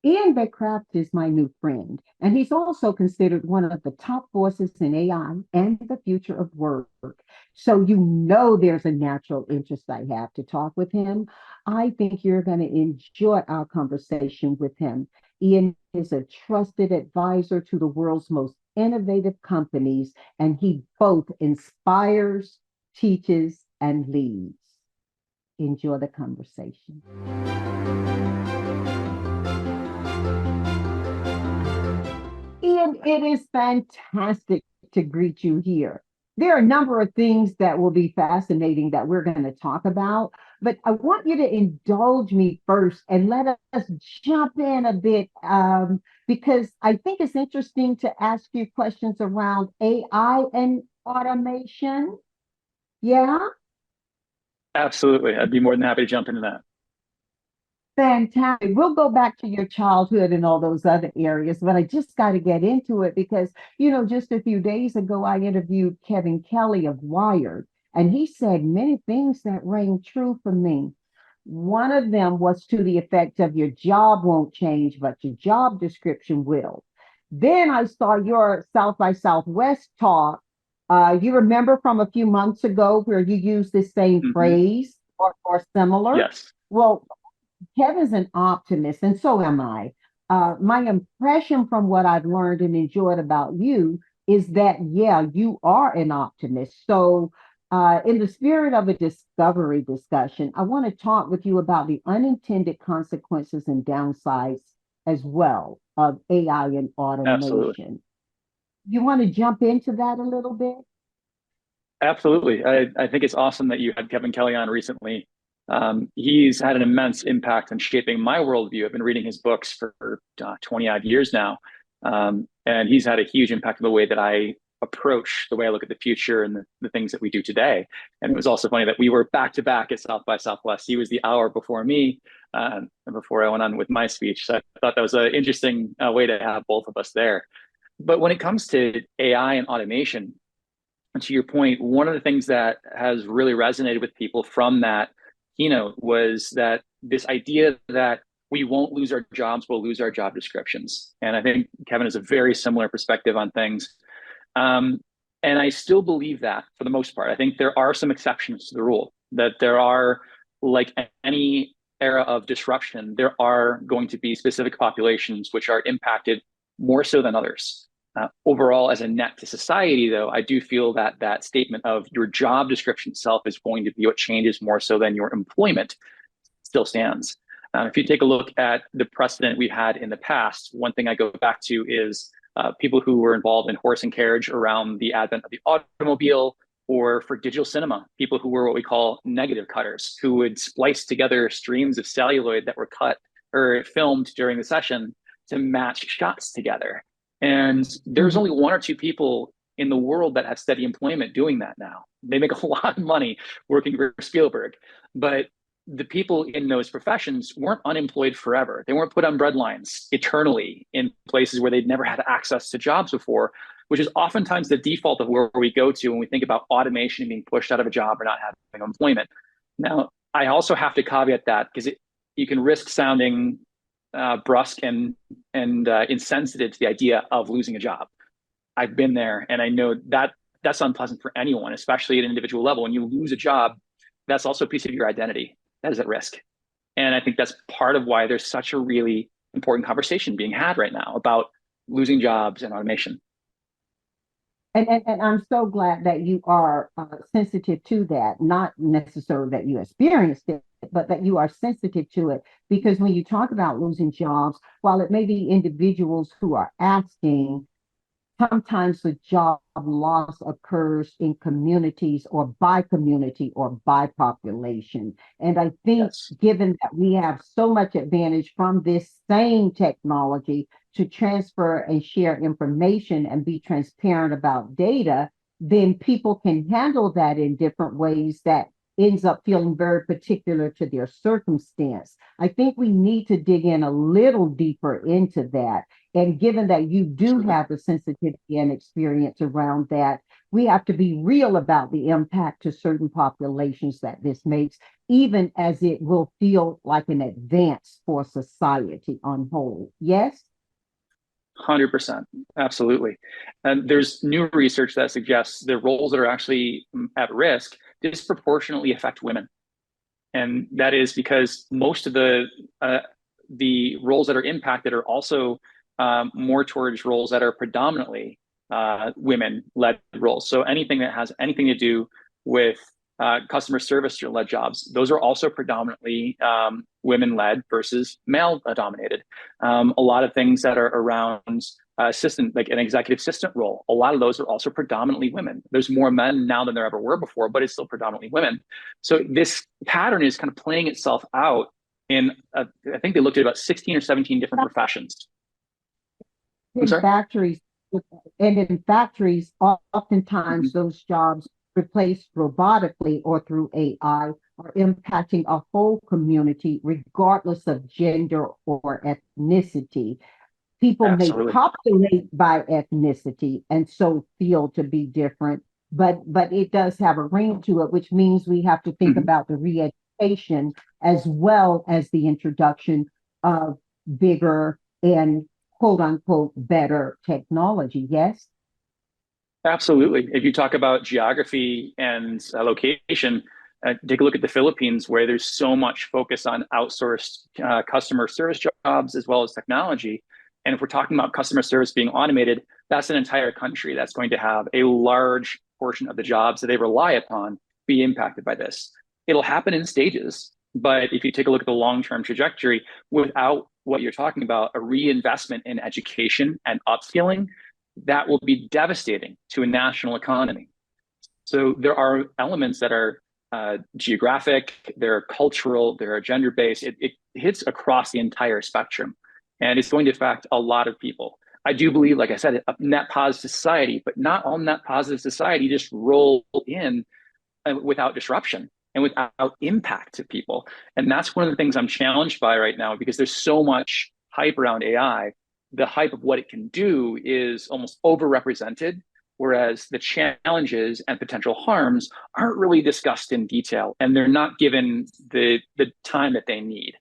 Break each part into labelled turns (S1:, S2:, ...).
S1: Ian Beacraft is my new friend, and he's also considered one of the top forces in AI and the future of work. So you know there's a natural interest I have to talk with him. I think you're going to enjoy our conversation with him. Ian is a trusted advisor to the world's most innovative companies, and he both inspires, teaches, and leads. Enjoy the conversation. Ian, it is fantastic to greet you here. There are a number of things that will be fascinating that we're going to talk about, but I want you to indulge me first and let us jump in a bit because I think it's interesting to ask you questions around AI and automation. Yeah.
S2: Absolutely. I'd be more than happy to jump into that.
S1: Fantastic. We'll go back to your childhood and all those other areas, but I just got to get into it because, just a few days ago, I interviewed Kevin Kelly of Wired, and he said many things that rang true for me. One of them was to the effect of your job won't change, but your job description will. Then I saw your South by Southwest talk. You remember from a few months ago where you used the same
S2: Hmm.
S1: phrase or similar?
S2: Yes.
S1: Well, Kevin's an optimist, and so am I. My impression from what I've learned and enjoyed about you is that, yeah, you are an optimist. So, in the spirit of a discovery discussion, I want to talk with you about the unintended consequences and downsides as well of AI and
S2: Absolutely.
S1: automation. You want to jump into that a little bit?
S2: Absolutely. I think it's awesome that you had Kevin Kelly on recently. He's had an immense impact on shaping my worldview. I've been reading his books for 20 odd years now. And he's had a huge impact on the way that I approach the way I look at the future and the things that we do today. And it was also funny that we were back to back at South by Southwest. He was the hour before me, and before I went on with my speech. So I thought that was an interesting way to have both of us there. But when it comes to AI and automation, and to your point, one of the things that has really resonated with people from that keynote was that this idea that we won't lose our jobs, we'll lose our job descriptions. And I think Kevin has a very similar perspective on things. Um, and I still believe that for the most part. I think there are some exceptions to the rule, that there are, like any era of disruption, there are going to be specific populations which are impacted more so than others. Overall, as a net to society, though, I do feel that that statement of your job description itself is going to be what changes more so than your employment still stands. If you take a look at the precedent we had in the past, one thing I go back to is people who were involved in horse and carriage around the advent of the automobile, or for digital cinema, people who were what we call negative cutters, who would splice together streams of celluloid that were cut or filmed during the session to match shots together. And there's only one or two people in the world that have steady employment doing that now. They make a lot of money working for Spielberg, but the people in those professions weren't unemployed forever. They weren't put on breadlines eternally in places where they'd never had access to jobs before, which is oftentimes the default of where we go to when we think about automation being pushed out of a job or not having employment. Now, I also have to caveat that because you can risk sounding brusque and insensitive to the idea of losing a job. I've been there, and I know that that's unpleasant for anyone, especially at an individual level. When you lose a job, that's also a piece of your identity that is at risk. And I think that's part of why there's such a really important conversation being had right now about losing jobs and automation.
S1: And I'm so glad that you are sensitive to that, not necessarily that you experienced it, but that you are sensitive to it. Because when you talk about losing jobs, while it may be individuals who are asking, sometimes the job loss occurs in communities or by community or by population. And I think,
S2: Yes.
S1: given that we have so much advantage from this same technology to transfer and share information and be transparent about data, then people can handle that in different ways that ends up feeling very particular to their circumstance. I think we need to dig in a little deeper into that. And given that you do
S2: Absolutely.
S1: have the sensitivity and experience around that, we have to be real about the impact to certain populations that this makes, even as it will feel like an advance for society on whole. Yes?
S2: 100%. Absolutely. And there's new research that suggests the roles that are actually at risk disproportionately affect women. And that is because most of the roles that are impacted are also more towards roles that are predominantly women-led roles. So anything that has anything to do with customer service-led jobs, those are also predominantly women-led versus male-dominated. A lot of things that are around assistant, like an executive assistant role, a lot of those are also predominantly women. There's more men now than there ever were before, but it's still predominantly women. So this pattern is kind of playing itself out in, I think they looked at about 16 or 17 different professions. I'm
S1: In
S2: sorry?
S1: factories, and in factories, oftentimes
S2: Mhm.
S1: those jobs replaced robotically or through AI are impacting a whole community, regardless of gender or ethnicity. People may
S2: Absolutely.
S1: populate by ethnicity and so feel to be different, but it does have a ring to it, which means we have to think
S2: Mhm.
S1: about the re-education as well as the introduction of bigger and quote unquote better technology. Yes.
S2: Absolutely. If you talk about geography and location, take a look at the Philippines, where there's so much focus on outsourced customer service jobs as well as technology. And if we're talking about customer service being automated, that's an entire country that's going to have a large portion of the jobs that they rely upon be impacted by this. It'll happen in stages, but if you take a look at the long-term trajectory, without what you're talking about, a reinvestment in education and upskilling, that will be devastating to a national economy. So there are elements that are geographic, there are cultural, there are gender-based. It hits across the entire spectrum, and it's going to affect a lot of people. I do believe, like I said, a net positive society, but not all net positive society just roll in without disruption and without impact to people. And that's one of the things I'm challenged by right now, because there's so much hype around AI. The hype of what it can do is almost overrepresented, whereas the challenges and potential harms aren't really discussed in detail, and they're not given the time that they need.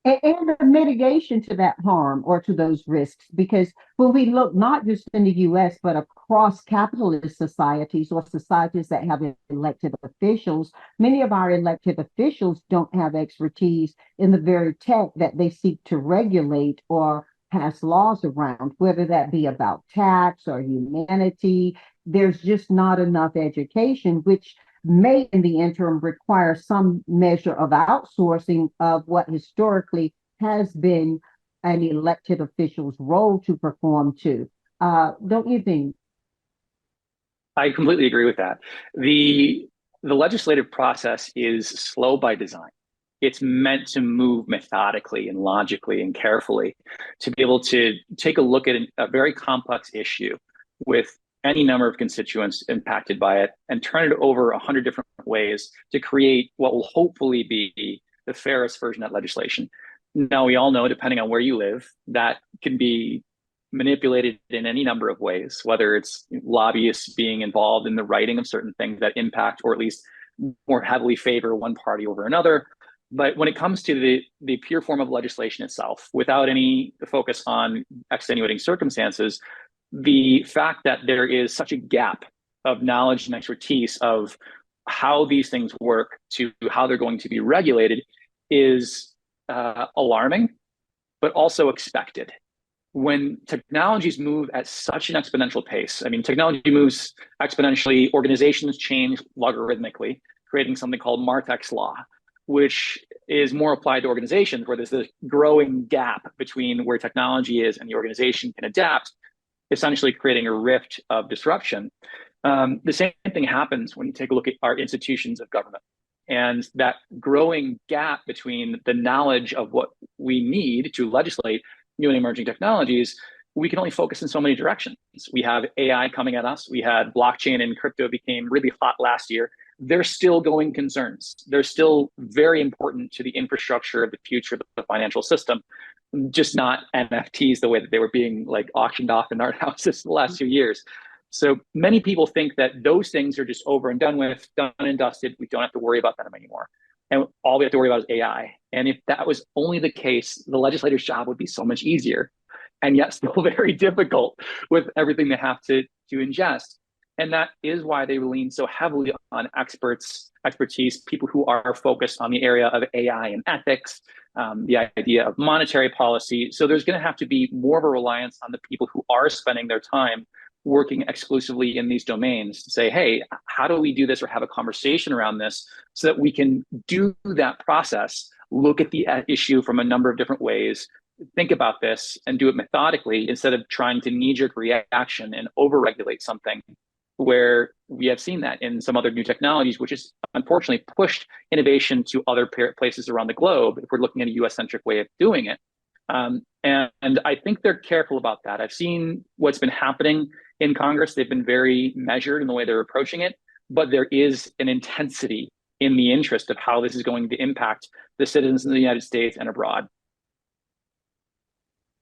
S1: And the mitigation to that harm or to those risks. Because when we look not just in the US, but across capitalist societies or societies that have elected officials, many of our elected officials don't have expertise in the very tech that they seek to regulate or pass laws around, whether that be about tax or humanity. There's just not enough education, which may in the interim require some measure of outsourcing of what historically has been an elected official's role to perform to. Don't you think?
S2: I completely agree with that. The the legislative process is slow by design. It's meant to move methodically and logically and carefully to be able to take a look at a very complex issue with any number of constituents impacted by it and turn it over 100 different ways to create what will hopefully be the fairest version of legislation. Now, we all know, depending on where you live, that can be manipulated in any number of ways, whether it's lobbyists being involved in the writing of certain things that impact or at least more heavily favor one party over another. But when it comes to the pure form of legislation itself, without any focus on extenuating circumstances, the fact that there is such a gap of knowledge and expertise of how these things work to how they're going to be regulated is alarming, but also expected. When technologies move at such an exponential pace, I mean, technology moves exponentially, organizations change logarithmically, creating something called Martek's law, which is more applied to organizations where there's this growing gap between where technology is and the organization can adapt, essentially creating a rift of disruption. The same thing happens when you take a look at our institutions of government. And that growing gap between the knowledge of what we need to legislate new and emerging technologies, we can only focus in so many directions. We have AI coming at us. We had blockchain and crypto became really hot last year. They're still going concerns. They're still very important to the infrastructure of the future of the financial system, just not NFTs the way that they were being like auctioned off in art houses the last few years. So many people think that those things are just over and done with, done and dusted. We don't have to worry about them anymore. And all we have to worry about is AI. And if that was only the case, the legislator's job would be so much easier, and yet still very difficult with everything they have to ingest. And that is why they lean so heavily on expertise, people who are focused on the area of AI and ethics, the idea of monetary policy. So there's going to have to be more of a reliance on the people who are spending their time working exclusively in these domains to say, hey, how do we do this or have a conversation around this so that we can do that process, look at the issue from a number of different ways, think about this and do it methodically instead of trying to knee-jerk reaction and overregulate something, where we have seen that in some other new technologies, which has unfortunately pushed innovation to other places around the globe if we're looking at a US-centric way of doing it. And I think they're careful about that. I've seen what's been happening in Congress. They've been very measured in the way they're approaching it, but there is an intensity in the interest of how this is going to impact the citizens in the United States and abroad.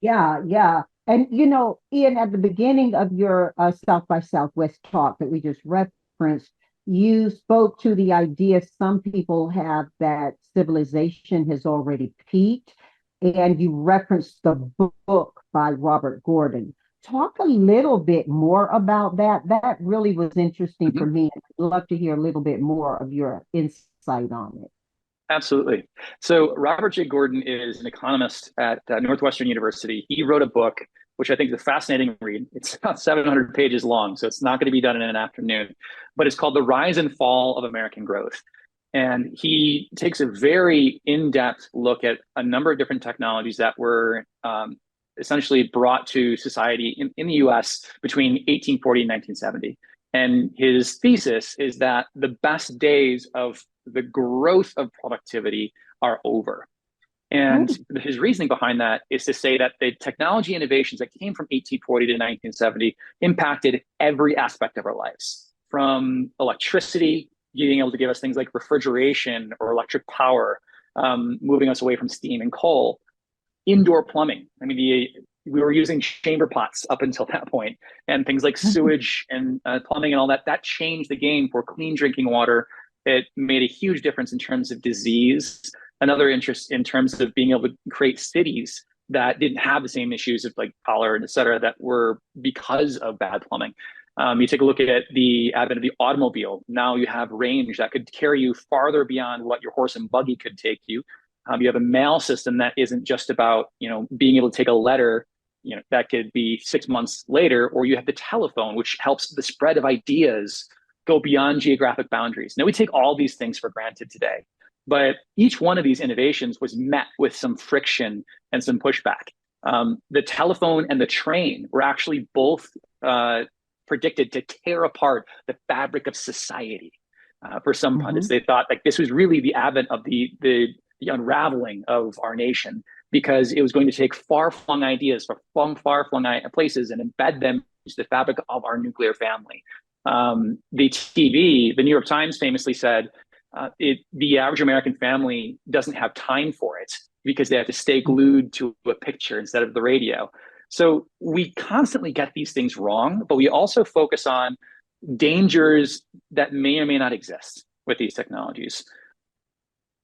S1: Yeah, yeah. And Ian, at the beginning of your South by Southwest talk that we just referenced, you spoke to the idea some people have that civilization has already peaked, and you referenced the book by Robert Gordon. Talk a little bit more about that. That really was interesting for me. I'd love to hear a little bit more of your insight on it.
S2: Absolutely. So Robert J. Gordon is an economist at Northwestern University. He wrote a book, which I think is a fascinating read. It's about 700 pages long, so it's not going to be done in an afternoon, but it's called The Rise and Fall of American Growth. And he takes a very in-depth look at a number of different technologies that were essentially brought to society in the US between 1840 and 1970. And his thesis is that the best days of the growth of productivity are over. And his reasoning behind that is to say that the technology innovations that came from 1840 to 1970 impacted every aspect of our lives, from electricity, being able to give us things like refrigeration or electric power, moving us away from steam and coal, indoor plumbing. I mean, we were using chamber pots up until that point, and things like sewage and plumbing and all that. That changed the game for clean drinking water. It made a huge difference in terms of disease. Another interest in terms of being able to create cities that didn't have the same issues of like cholera and et cetera that were because of bad plumbing. You take a look at the advent of the automobile. Now you have range that could carry you farther beyond what your horse and buggy could take you. You have a mail system that isn't just about, being able to take a letter, that could be 6 months later, or you have the telephone, which helps the spread of ideas go beyond geographic boundaries. Now we take all these things for granted today, but each one of these innovations was met with some friction and some pushback. The telephone and the train were actually both predicted to tear apart the fabric of society. For some pundits, they thought like this was really the advent of the unraveling of our nation, because it was going to take far-flung ideas from far-flung places and embed them into the fabric of our nuclear family. The TV, the New York Times famously said, the average American family doesn't have time for it because they have to stay glued to a picture instead of the radio. So we constantly get these things wrong, but we also focus on dangers that may or may not exist with these technologies.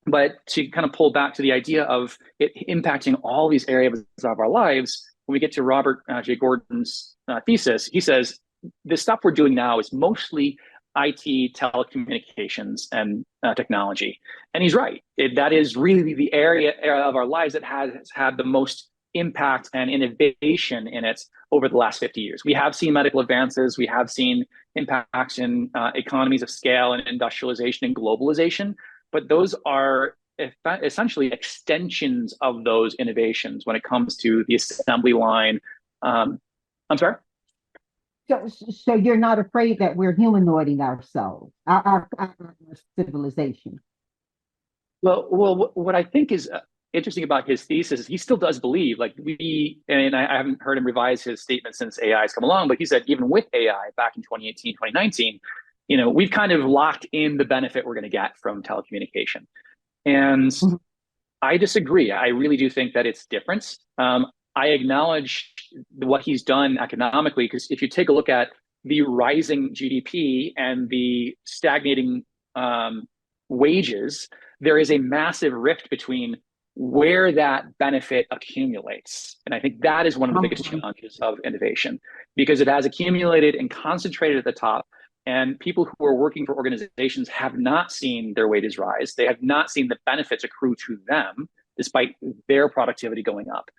S2: But to kind of pull back to the idea of it impacting all these areas of our lives, when we get to Robert J. Gordon's thesis, he says, the stuff we're doing now is mostly IT, telecommunications, and technology. And he's right. That is really the area of our lives that has had the most impact and innovation in it over the last 50 years. We have seen medical advances. We have seen impacts in economies of scale and industrialization and globalization. But those are essentially extensions of those innovations when it comes to the assembly line. I'm sorry?
S1: So you're not afraid that we're humanoiding ourselves, our civilization?
S2: Well, what I think is interesting about his thesis is he still does believe, like and I haven't heard him revise his statement since AI has come along, but he said even with AI back in 2018, 2019, we've kind of locked in the benefit we're going to get from telecommunication. And I disagree. I really do think that it's different. I acknowledge what he's done economically, because if you take a look at the rising GDP and the stagnating wages, there is a massive rift between where that benefit accumulates. And I think that is one of the biggest challenges of innovation, because it has accumulated and concentrated at the top. And people who are working for organizations have not seen their wages rise. They have not seen the benefits accrue to them, despite their productivity going up.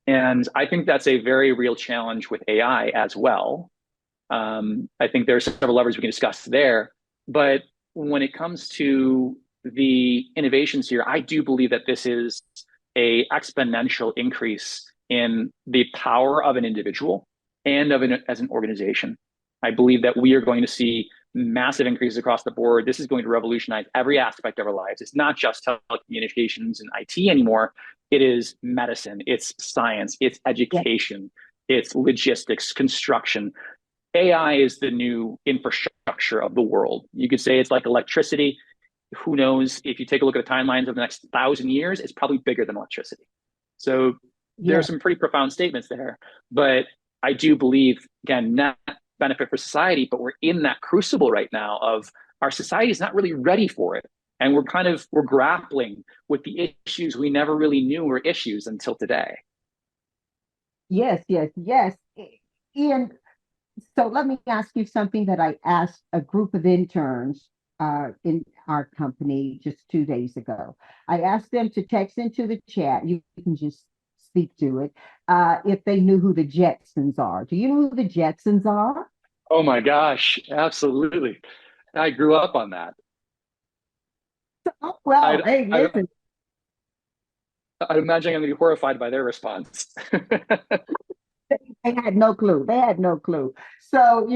S2: And I think that's a very real challenge with AI as well. I think there are several levers we can discuss there. But when it comes to the innovations here, I do believe that this is a exponential increase in the power of an individual and as an organization. I believe that we are going to see massive increases across the board. This is going to revolutionize every aspect of our lives. It's not just telecommunications and IT anymore. It is medicine, it's science, it's education, it's logistics, construction. AI is the new infrastructure of the world. You could say it's like electricity. Who knows? If you take a look at the timelines of the next 1,000 years, it's probably bigger than electricity. So there are some pretty profound statements there. But I do believe, again, net benefit for society, but we're in that crucible right now of our society is not really ready for it. And we're grappling with the issues we never really knew were issues until today.
S1: Yes, yes, yes. And so let me ask you something that I asked a group of interns in our company just 2 days ago. I asked them to text into the chat. You can just speak to it. If they knew who the Jetsons are. Do you know who the Jetsons are?
S2: Oh my gosh, absolutely. I grew up on that.
S1: Oh, well, hey, listen.
S2: I'd imagine I'm going to be horrified by their response.
S1: They had no clue. They had no clue. So,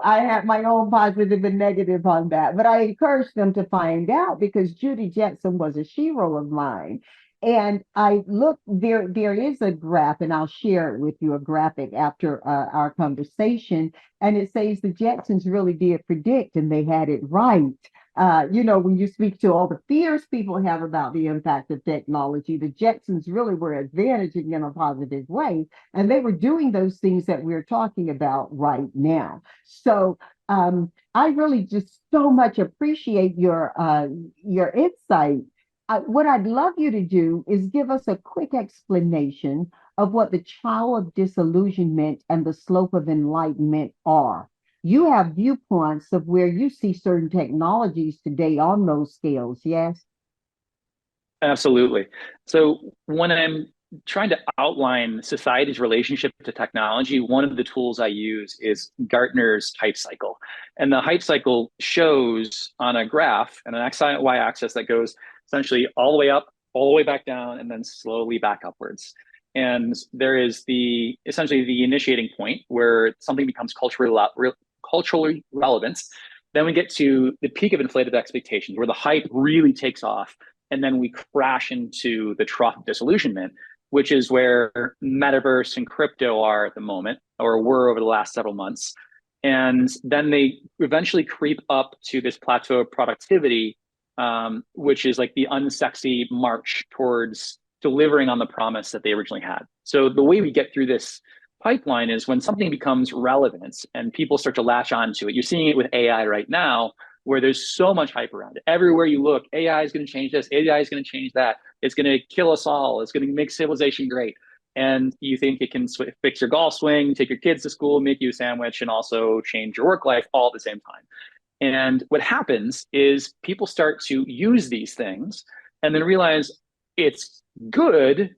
S1: I had my own positive and negative on that, but I encouraged them to find out because Judy Jetson was a shero of mine. And I look there is a graph, and I'll share it with you, a graphic after our conversation. And it says the Jetsons really did predict, and they had it right. When you speak to all the fears people have about the impact of technology, the Jetsons really were advantaging in a positive way. And they were doing those things that we're talking about right now. So I really just so much appreciate your insight. What I'd love you to do is give us a quick explanation of what the child of disillusionment and the slope of enlightenment are. You have viewpoints of where you see certain technologies today on those scales, yes?
S2: Absolutely. So when I'm trying to outline society's relationship to technology, one of the tools I use is Gartner's hype cycle. And the hype cycle shows on a graph and an X and Y axis that goes essentially all the way up, all the way back down, and then slowly back upwards. And there is essentially the initiating point where something becomes culturally relevant. Then we get to the peak of inflated expectations where the hype really takes off. And then we crash into the trough of disillusionment, which is where metaverse and crypto are at the moment, or were over the last several months. And then they eventually creep up to this plateau of productivity, which is like the unsexy march towards delivering on the promise that they originally had. So the way we get through this pipeline is when something becomes relevant and people start to latch onto it. You're seeing it with AI right now, where there's so much hype around it. Everywhere you look, AI is going to change this, AI is going to change that. It's going to kill us all. It's going to make civilization great. And you think it can fix your golf swing, take your kids to school, make you a sandwich, and also change your work life all at the same time. And what happens is people start to use these things and then realize it's good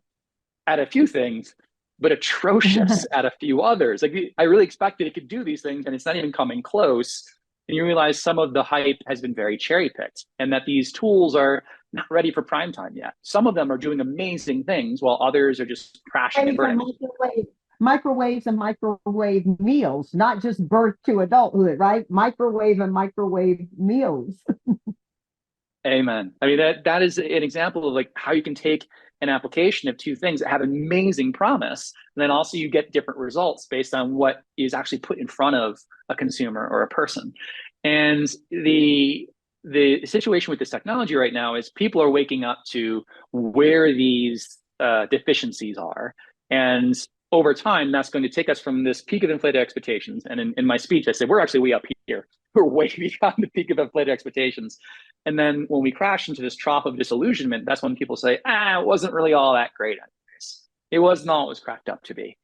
S2: at a few things, but atrocious at a few others. Like I really expected it could do these things and it's not even coming close. And you realize some of the hype has been very cherry picked and that these tools are not ready for prime time yet. Some of them are doing amazing things while others are just crashing and burning.
S1: Microwaves and microwave meals, not just birth to adulthood, right? Microwave and microwave meals.
S2: Amen. I mean, that is an example of like how you can take an application of two things that have amazing promise, and then also you get different results based on what is actually put in front of a consumer or a person. And the situation with this technology right now is people are waking up to where these deficiencies are. And over time, that's going to take us from this peak of inflated expectations. And in my speech, I said, we're actually way up here. We're way beyond the peak of inflated expectations. And then when we crash into this trough of disillusionment, that's when people say, it wasn't really all that great. It wasn't all it was cracked up to be.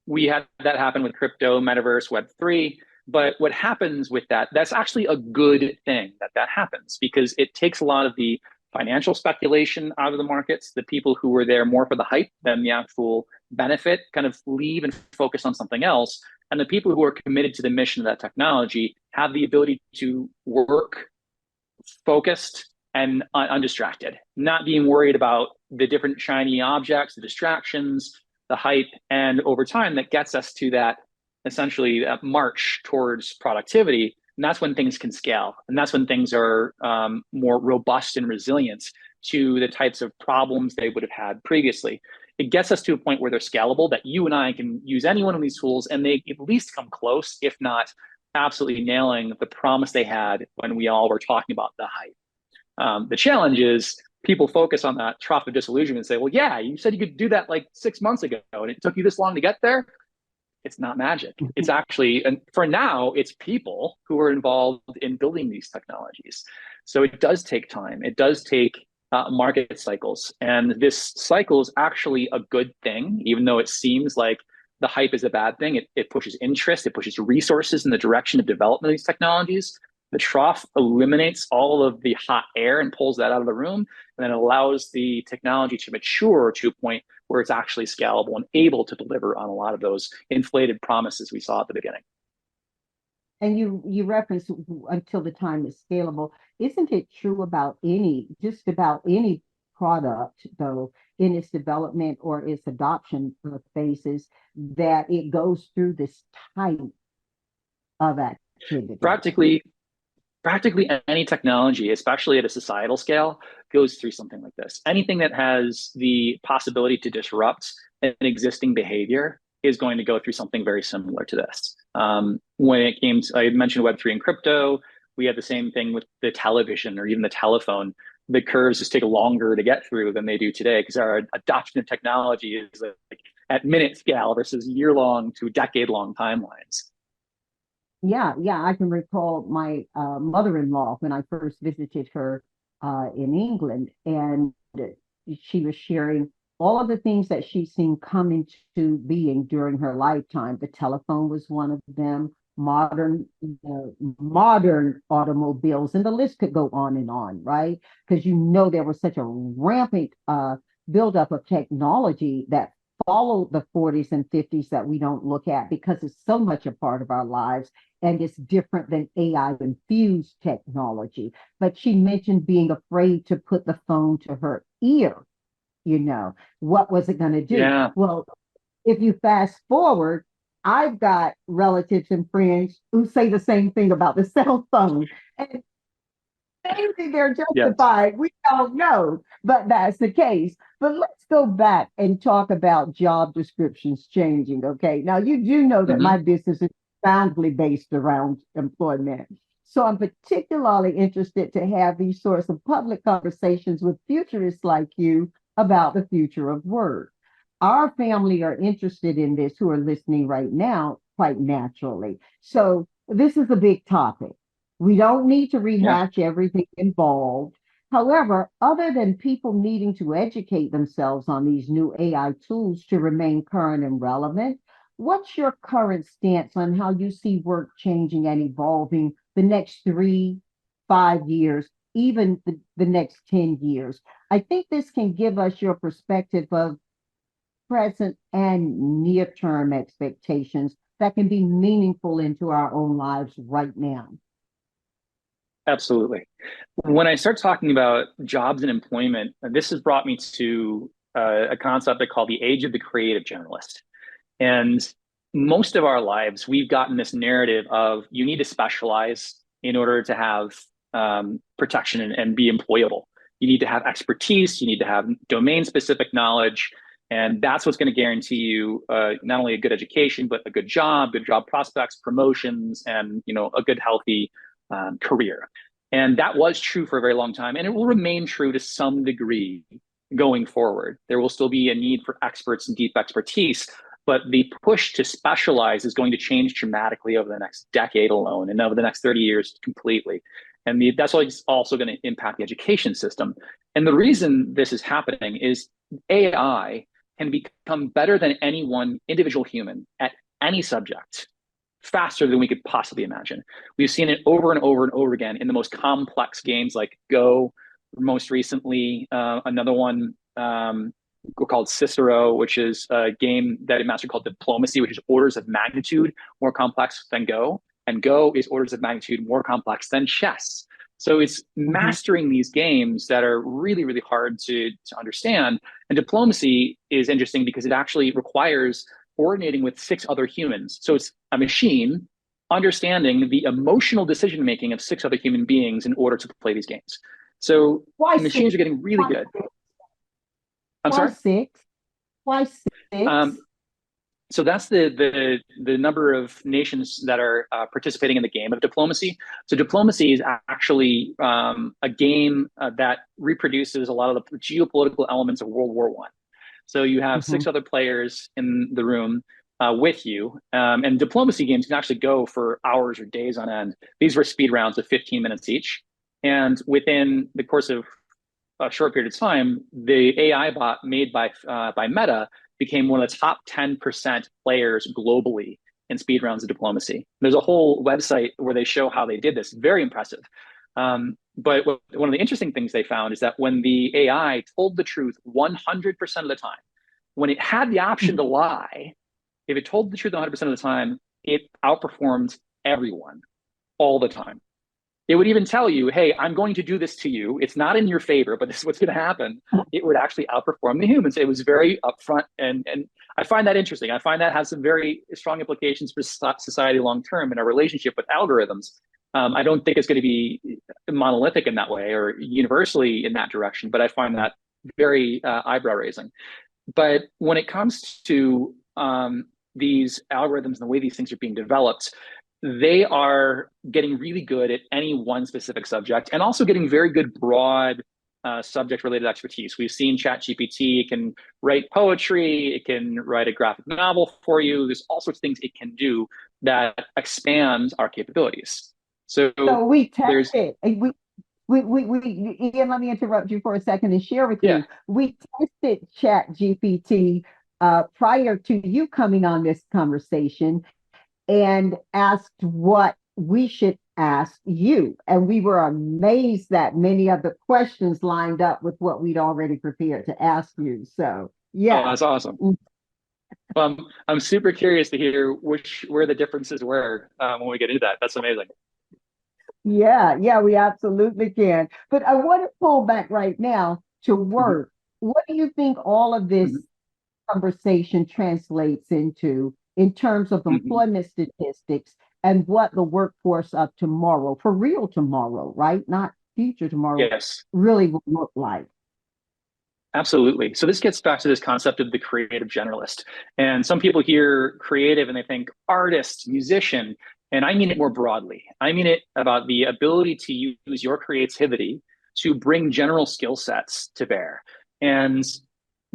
S2: We had that happen with crypto, metaverse, Web3. But what happens with that, that's actually a good thing that happens, because it takes a lot of the financial speculation out of the markets. The people who were there more for the hype than the actual benefit kind of leave and focus on something else. And the people who are committed to the mission of that technology have the ability to work focused and undistracted, not being worried about the different shiny objects, the distractions, the hype. And over time, that gets us to that essentially that march towards productivity. And that's when things can scale. And that's when things are more robust and resilient to the types of problems they would have had previously. It gets us to a point where they're scalable, that you and I can use any one of these tools and they at least come close, if not absolutely nailing the promise they had when we all were talking about the hype. The challenge is people focus on that trough of disillusionment and say, well, yeah, you said you could do that like 6 months ago and it took you this long to get there. It's not magic. It's actually, and for now, it's people who are involved in building these technologies. So it does take time. It does take market cycles. And this cycle is actually a good thing, even though it seems like the hype is a bad thing. It pushes interest, it pushes resources in the direction of development of these technologies. The trough eliminates all of the hot air and pulls that out of the room, and then allows the technology to mature to a point where it's actually scalable and able to deliver on a lot of those inflated promises we saw at the beginning.
S1: And you referenced until the time is scalable. Isn't it true about just about any product, though, in its development or its adoption phases, that it goes through this type of activity?
S2: Practically any technology, especially at a societal scale, goes through something like this. Anything that has the possibility to disrupt an existing behavior is going to go through something very similar to this. When it came to, I mentioned Web3 and crypto, we had the same thing with the television or even the telephone. The curves just take longer to get through than they do today, because our adoption of technology is like at minute scale versus year-long to decade-long timelines.
S1: Yeah, I can recall my mother-in-law when I first visited her in England, and she was sharing all of the things that she's seen come into being during her lifetime. The telephone was one of them, modern automobiles, and the list could go on, right? Because there was such a rampant buildup of technology that followed the 40s and 50s that we don't look at, because it's so much a part of our lives and it's different than AI infused technology. But she mentioned being afraid to put the phone to her ear. What was it going to do?
S2: Yeah.
S1: Well, if you fast forward, I've got relatives and friends who say the same thing about the cell phone. And maybe they're justified. Yes. We don't know, but that's the case. But let's go back and talk about job descriptions changing. Okay. Now, you do know that my business is profoundly based around employment. So I'm particularly interested to have these sorts of public conversations with futurists like you about the future of work. Our family are interested in this, who are listening right now, quite naturally. So this is a big topic. We don't need to rehash everything involved. However, other than people needing to educate themselves on these new AI tools to remain current and relevant, what's your current stance on how you see work changing and evolving the next 3, 5 years, even the next 10 years? I think this can give us your perspective of present and near-term expectations that can be meaningful into our own lives right now.
S2: Absolutely. When I start talking about jobs and employment, this has brought me to a concept I call the age of the creative generalist. And most of our lives, we've gotten this narrative of you need to specialize in order to have protection and be employable. You need to have expertise, you need to have domain-specific knowledge, and that's what's going to guarantee you not only a good education, but a good job prospects, promotions, and a good, healthy career. And that was true for a very long time, and it will remain true to some degree going forward. There will still be a need for experts and deep expertise, but the push to specialize is going to change dramatically over the next decade alone, and over the next 30 years completely. And that's also going to impact the education system. And the reason this is happening is AI can become better than any one individual human at any subject faster than we could possibly imagine. We've seen it over and over and over again in the most complex games like Go, most recently, another one called Cicero, which is a game that a master called Diplomacy, which is orders of magnitude more complex than Go. And Go is orders of magnitude more complex than chess. So it's mastering these games that are really, really hard to understand. And diplomacy is interesting because it actually requires coordinating with 6 other humans. So it's a machine understanding the emotional decision making of 6 other human beings in order to play these games. So machines are getting really good. I'm sorry?
S1: 6? Why 6?
S2: So that's the number of nations that are participating in the game of diplomacy. So diplomacy is actually a game that reproduces a lot of the geopolitical elements of World War I. So you have 6 other players in the room with you, and diplomacy games can actually go for hours or days on end. These were speed rounds of 15 minutes each, and within the course of a short period of time, the AI bot made by Meta became one of the top 10% players globally in speed rounds of diplomacy. There's a whole website where they show how they did this. Very impressive. But one of the interesting things they found is that when the AI told the truth 100% of the time, when it had the option to lie, if it told the truth 100% of the time, it outperformed everyone all the time. It would even tell you, hey, I'm going to do this to you. It's not in your favor, but this is what's going to happen. It would actually outperform the humans. It was very upfront. And I find that interesting. I find that has some very strong implications for society long-term in our relationship with algorithms. I don't think it's going to be monolithic in that way or universally in that direction, but I find that very eyebrow-raising. But when it comes to these algorithms and the way these things are being developed, they are getting really good at any one specific subject and also getting very good broad subject-related expertise. We've seen ChatGPT, it can write poetry, it can write a graphic novel for you. There's all sorts of things it can do that expand our capabilities. So
S1: we tested, Ian, let me interrupt you for a second and share with you. We tested ChatGPT prior to you coming on this conversation and asked what we should ask you. And we were amazed that many of the questions lined up with what we'd already prepared to ask you. So, yeah.
S2: Oh, that's awesome. Well, I'm super curious to hear where the differences were when we get into that. That's amazing.
S1: Yeah, we absolutely can. But I want to pull back right now to work. What do you think all of this conversation translates into in terms of employment statistics and what the workforce of tomorrow, for real tomorrow, right? Not future tomorrow, really will look like?
S2: Absolutely. So this gets back to this concept of the creative generalist. And some people hear creative and they think artist, musician, and I mean it more broadly. I mean it about the ability to use your creativity to bring general skill sets to bear. And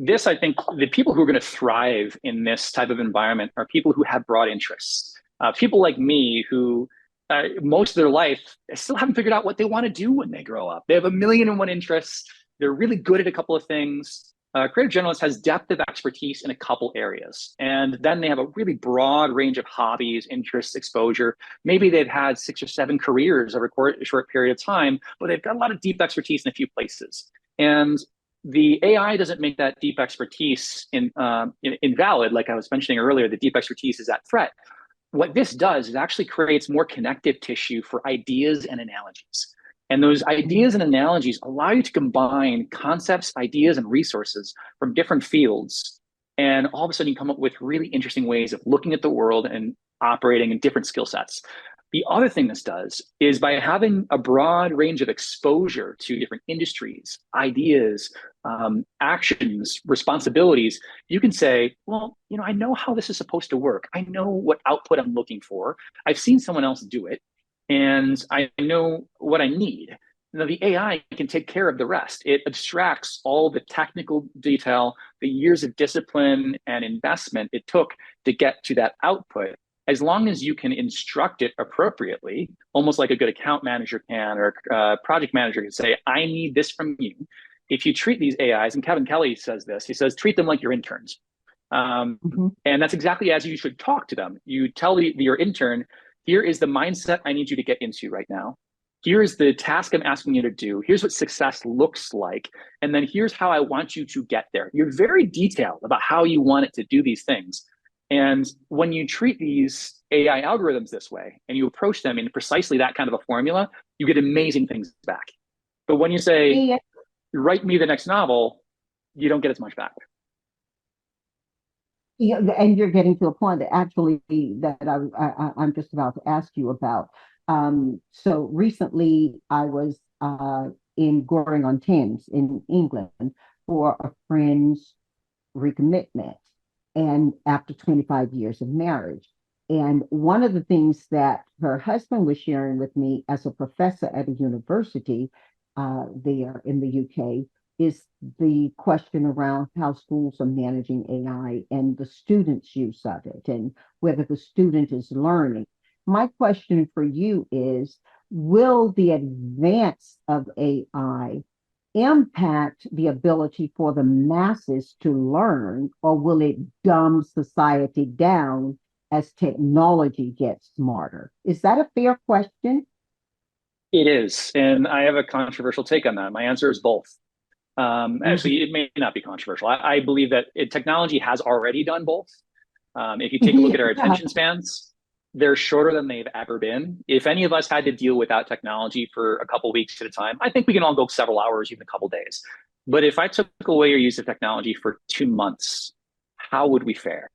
S2: this, I think, the people who are going to thrive in this type of environment are people who have broad interests. People like me who most of their life still haven't figured out what they want to do when they grow up. They have 1,000,001 interests. They're really good at a couple of things. Creative generalist has depth of expertise in a couple areas. And then they have a really broad range of hobbies, interests, exposure. Maybe they've had 6 or 7 careers over a short period of time, but they've got a lot of deep expertise in a few places. And the AI doesn't make that deep expertise invalid. Like I was mentioning earlier, the deep expertise is at threat. What this does is actually creates more connective tissue for ideas and analogies. And those ideas and analogies allow you to combine concepts, ideas, and resources from different fields. And all of a sudden you come up with really interesting ways of looking at the world and operating in different skill sets. The other thing this does is by having a broad range of exposure to different industries, ideas, actions, responsibilities, you can say, well, I know how this is supposed to work. I know what output I'm looking for. I've seen someone else do it, and I know what I need. Now, the AI can take care of the rest. It abstracts all the technical detail, the years of discipline and investment it took to get to that output. As long as you can instruct it appropriately, almost like a good account manager can, or a project manager can say, I need this from you. If you treat these AIs, and Kevin Kelly says this, he says, treat them like your interns. And that's exactly as you should talk to them. You tell your intern, here is the mindset I need you to get into right now. Here's the task I'm asking you to do. Here's what success looks like. And then here's how I want you to get there. You're very detailed about how you want it to do these things. And when you treat these AI algorithms this way and you approach them in precisely that kind of a formula, you get amazing things back. But when you say, write me the next novel, you don't get as much back.
S1: Yeah, and you're getting to a point that actually that I'm just about to ask you about. So recently I was in Goring-on-Thames in England for a friend's recommitment, and after 25 years of marriage. And one of the things that her husband was sharing with me as a professor at a university there in the UK is the question around how schools are managing AI and the students' use of it and whether the student is learning. My question for you is, will the advance of AI impact the ability for the masses to learn, or will it dumb society down as technology gets smarter? Is that a fair question?
S2: It is. And I have a controversial take on that. My answer is both. Actually, it may not be controversial. I believe that technology has already done both. If you take a look at our attention spans, they're shorter than they've ever been. If any of us had to deal without technology for a couple weeks at a time, I think we can all go several hours, even a couple days. But if I took away your use of technology for 2 months, how would we fare?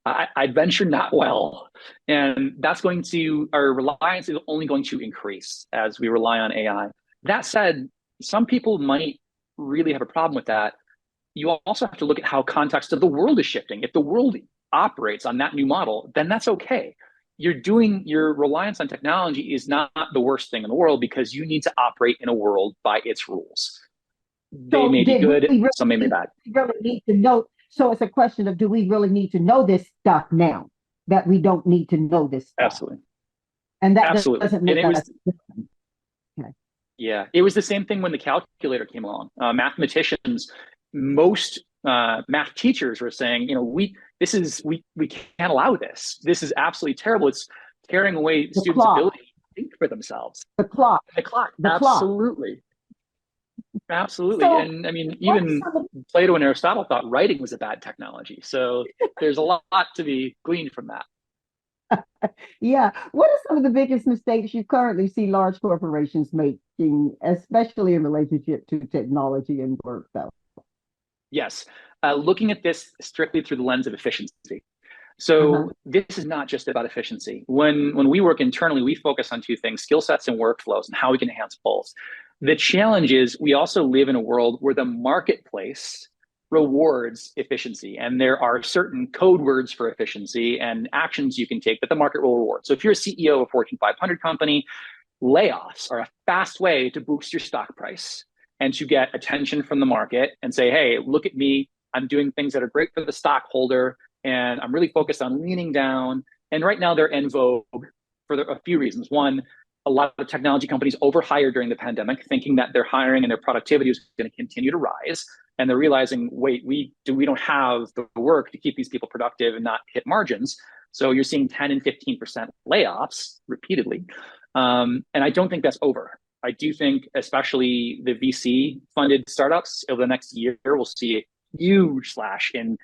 S2: I'd venture not well. And that's going to, our reliance is only going to increase as we rely on AI. That said, some people might really have a problem with that. You also have to look at how context of the world is shifting. If the world operates on that new model, then that's okay. Your reliance on technology is not the worst thing in the world, because you need to operate in a world by its rules. They may be good, some may be bad.
S1: Really need to know. So it's a question of, do we really need to know this stuff now that we don't need to know this stuff?
S2: Absolutely.
S1: And that
S2: Absolutely.
S1: doesn't make us.
S2: Okay. Yeah, it was the same thing when the calculator came along. Mathematicians, most math teachers were saying, we can't allow this. This is absolutely terrible. It's tearing away students' ability to think for themselves.
S1: The clock.
S2: Absolutely. Absolutely. So, and I mean, even Plato and Aristotle thought writing was a bad technology. So there's a lot to be gleaned from that.
S1: Yeah. What are some of the biggest mistakes you currently see large corporations making, especially in relationship to technology and work, though?
S2: Yes. Looking at this strictly through the lens of efficiency. So this is not just about efficiency. When we work internally, we focus on two things: skill sets and workflows, and how we can enhance both. The challenge is we also live in a world where the marketplace rewards efficiency, and there are certain code words for efficiency and actions you can take that the market will reward. So if you're a CEO of a Fortune 500 company, layoffs are a fast way to boost your stock price and to get attention from the market and say, hey, look at me. I'm doing things that are great for the stockholder, and I'm really focused on leaning down. And right now they're in vogue for a few reasons. One, a lot of technology companies overhired during the pandemic, thinking that their hiring and their productivity was going to continue to rise. And they're realizing, wait, we don't have the work to keep these people productive and not hit margins. So you're seeing 10 and 15% layoffs repeatedly. And I don't think that's over. I do think, especially the VC funded startups, over the next year, we'll see a huge slash in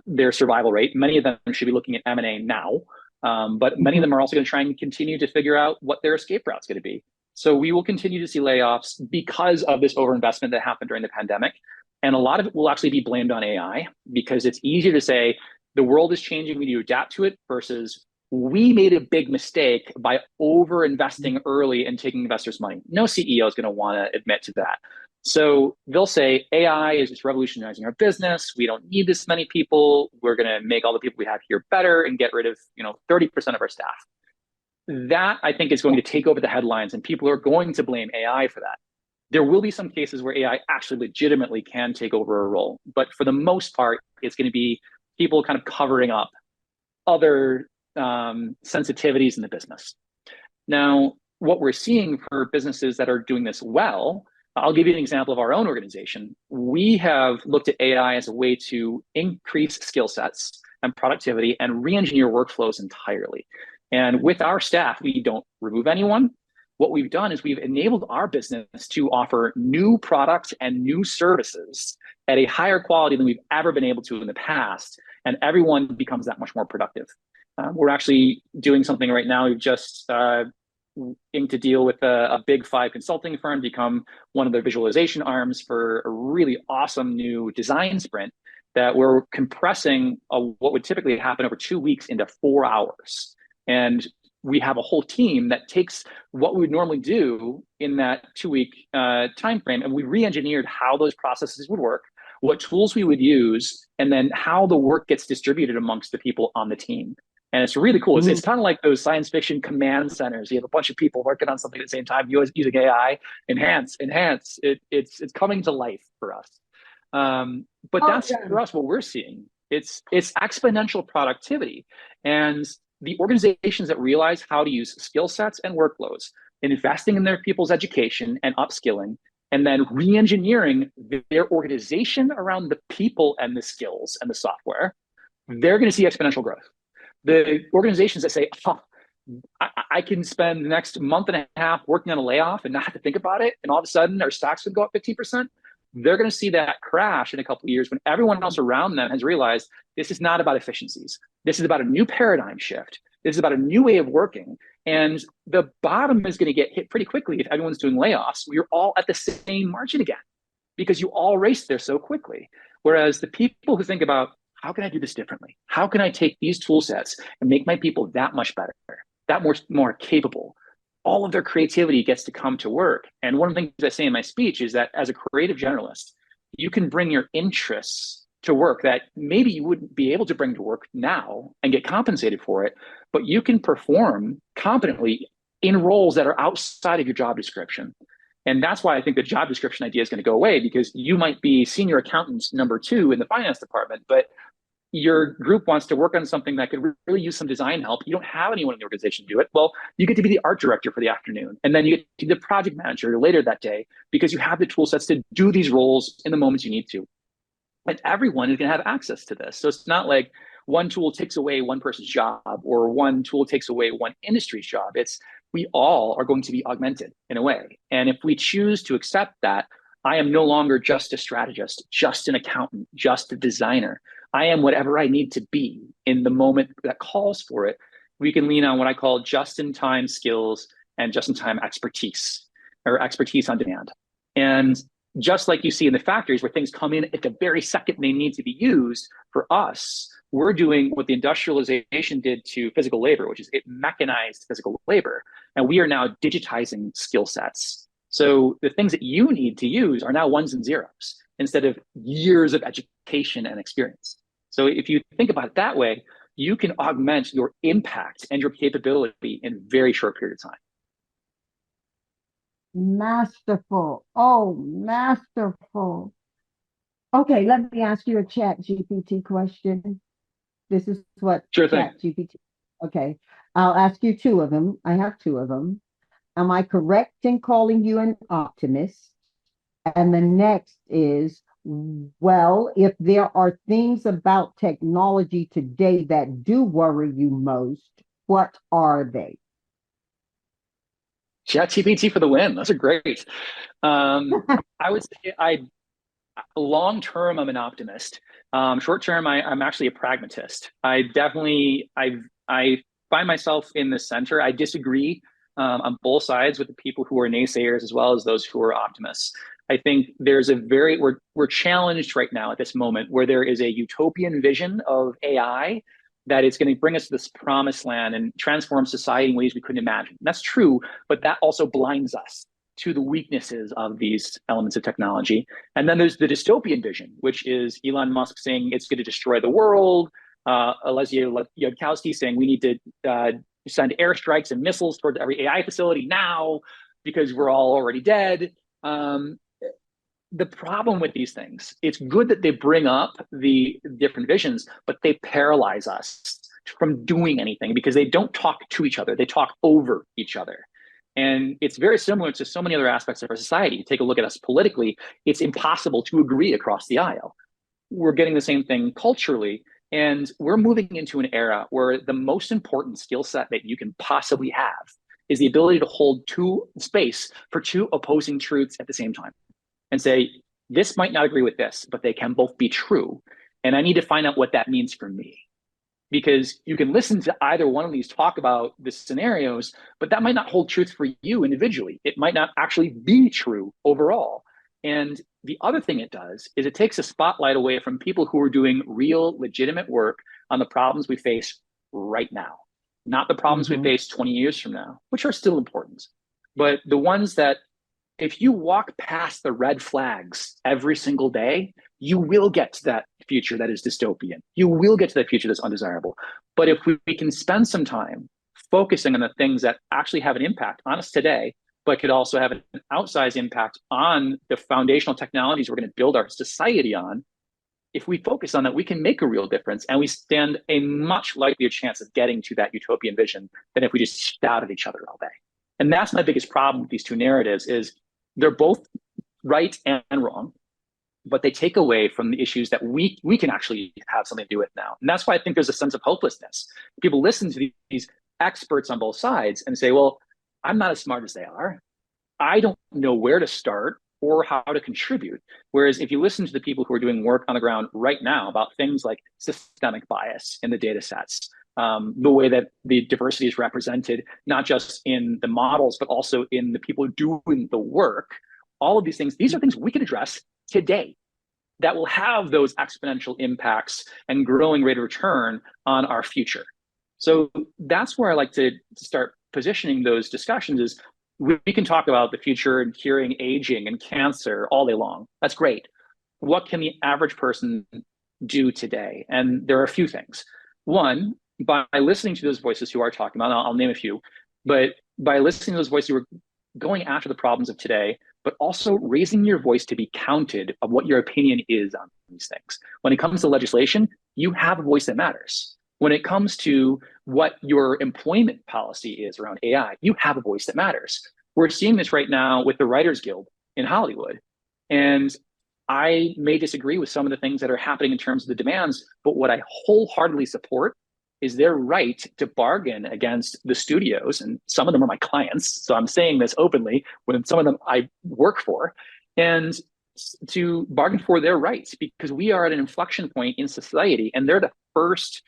S2: their survival rate. Many of them should be looking at M&A now. But many of them are also going to try and continue to figure out what their escape route is going to be. So we will continue to see layoffs because of this overinvestment that happened during the pandemic. And a lot of it will actually be blamed on AI, because it's easier to say the world is changing, we need to adapt to it, versus we made a big mistake by overinvesting early and taking investors' money. No CEO is going to want to admit to that. So they'll say AI is just revolutionizing our business. We don't need this many people. We're going to make all the people we have here better and get rid of 30% of our staff. that I think is going to take over the headlines, and people are going to blame AI for that. There will be some cases where AI actually legitimately can take over a role, but for the most part, it's going to be people kind of covering up other sensitivities in the business. Now, what we're seeing for businesses that are doing this well, I'll give you an example of our own organization. We have looked at AI as a way to increase skill sets and productivity and re-engineer workflows entirely. And with our staff, we don't remove anyone. What we've done is we've enabled our business to offer new products and new services at a higher quality than we've ever been able to in the past. And everyone becomes that much more productive. We're actually doing something right now. We've just inked a deal with a big 5 consulting firm, become one of their visualization arms for a really awesome new design sprint that we're compressing what would typically happen over 2 weeks into 4 hours. And we have a whole team that takes what we would normally do in that 2-week time frame, and we re-engineered how those processes would work, what tools we would use, and then how the work gets distributed amongst the people on the team. And it's really cool. It's kind of like those science fiction command centers. You have a bunch of people working on something at the same time, using AI, enhance. It's coming to life for us. But that's for us what we're seeing. It's exponential productivity. And the organizations that realize how to use skill sets and workflows, and investing in their people's education and upskilling, and then re-engineering their organization around the people and the skills and the software, they're going to see exponential growth. The organizations that say, oh, I can spend the next month and a half working on a layoff and not have to think about it, and all of a sudden our stocks would go up 15%, they're going to see that crash in a couple of years when everyone else around them has realized this is not about efficiencies. This is about a new paradigm shift. This is about a new way of working. And the bottom is going to get hit pretty quickly if everyone's doing layoffs. We're all at the same margin again because you all raced there so quickly. Whereas the people who think about, how can I do this differently? How can I take these tool sets and make my people that much better, that more capable? All of their creativity gets to come to work. And one of the things I say in my speech is that as a creative generalist, you can bring your interests to work that maybe you wouldn't be able to bring to work now and get compensated for it, but you can perform competently in roles that are outside of your job description. And that's why I think the job description idea is going to go away, because you might be senior accountant number 2 in the finance department, but your group wants to work on something that could really use some design help. You don't have anyone in the organization do it. Well, you get to be the art director for the afternoon. And then you get to be the project manager later that day because you have the tool sets to do these roles in the moments you need to. And everyone is going to have access to this. So it's not like one tool takes away one person's job or one tool takes away one industry's job. It's we all are going to be augmented in a way. And if we choose to accept that, I am no longer just a strategist, just an accountant, just a designer. I am whatever I need to be in the moment that calls for it. We can lean on what I call just-in-time skills and just-in-time expertise, or expertise on demand. And just like you see in the factories where things come in at the very second they need to be used, for us, we're doing what the industrialization did to physical labor, which is it mechanized physical labor. And we are now digitizing skill sets. So the things that you need to use are now ones and zeros instead of years of education and experience. So if you think about it that way, you can augment your impact and your capability in a very short period of time.
S1: Masterful. Oh, masterful. Okay, let me ask you a chat GPT question. This is what
S2: Sure
S1: chat GPT. Okay, I'll ask you 2 of them. I have 2 of them. Am I correct in calling you an optimist? And the next is, well, if there are things about technology today that do worry you most, what are they?
S2: ChatGPT for the win. Those are great. I would say long term, I'm an optimist. Short term, I'm actually a pragmatist. I find myself in the center. I disagree on both sides with the people who are naysayers as well as those who are optimists. I think there's we're challenged right now at this moment where there is a utopian vision of AI that it's going to bring us to this promised land and transform society in ways we couldn't imagine. And that's true, but that also blinds us to the weaknesses of these elements of technology. And then there's the dystopian vision, which is Elon Musk saying it's going to destroy the world, Alessia Yudkowsky saying we need to send airstrikes and missiles towards every AI facility now because we're all already dead. The problem with these things, it's good that they bring up the different visions, but they paralyze us from doing anything because they don't talk to each other. They talk over each other. And it's very similar to so many other aspects of our society. Take a look at us politically. It's impossible to agree across the aisle. We're getting the same thing culturally. And we're moving into an era where the most important skill set that you can possibly have is the ability to hold space for two opposing truths at the same time and say, this might not agree with this, but they can both be true. And I need to find out what that means for me. Because you can listen to either one of these talk about the scenarios, but that might not hold truth for you individually. It might not actually be true overall. And the other thing it does is it takes a spotlight away from people who are doing real, legitimate work on the problems we face right now, not the problems we face 20 years from now, which are still important, but the ones that if you walk past the red flags every single day, you will get to that future that is dystopian. You will get to that future that's undesirable. But if we can spend some time focusing on the things that actually have an impact on us today, but could also have an outsized impact on the foundational technologies we're going to build our society on, if we focus on that, we can make a real difference, and we stand a much likelier chance of getting to that utopian vision than if we just shout at each other all day. And that's my biggest problem with these two narratives is they're both right and wrong, but they take away from the issues that we can actually have something to do with now. And that's why I think there's a sense of hopelessness. People listen to these experts on both sides and say, well, I'm not as smart as they are. I don't know where to start or how to contribute. Whereas if you listen to the people who are doing work on the ground right now about things like systemic bias in the data sets, the way that the diversity is represented, not just in the models, but also in the people doing the work, all of these things, these are things we can address today that will have those exponential impacts and growing rate of return on our future. So that's where I like to start positioning those discussions is we can talk about the future and curing aging and cancer all day long. That's great. What can the average person do today? And there are a few things. One, by listening to those voices who are talking about, I'll name a few, but by listening to those voices who are going after the problems of today, but also raising your voice to be counted of what your opinion is on these things. When it comes to legislation, you have a voice that matters. When it comes to what your employment policy is around AI, you have a voice that matters. We're seeing this right now with the Writers Guild in Hollywood. And I may disagree with some of the things that are happening in terms of the demands, but what I wholeheartedly support is their right to bargain against the studios. And some of them are my clients. So I'm saying this openly when some of them I work for, and to bargain for their rights, because we are at an inflection point in society, and they're the first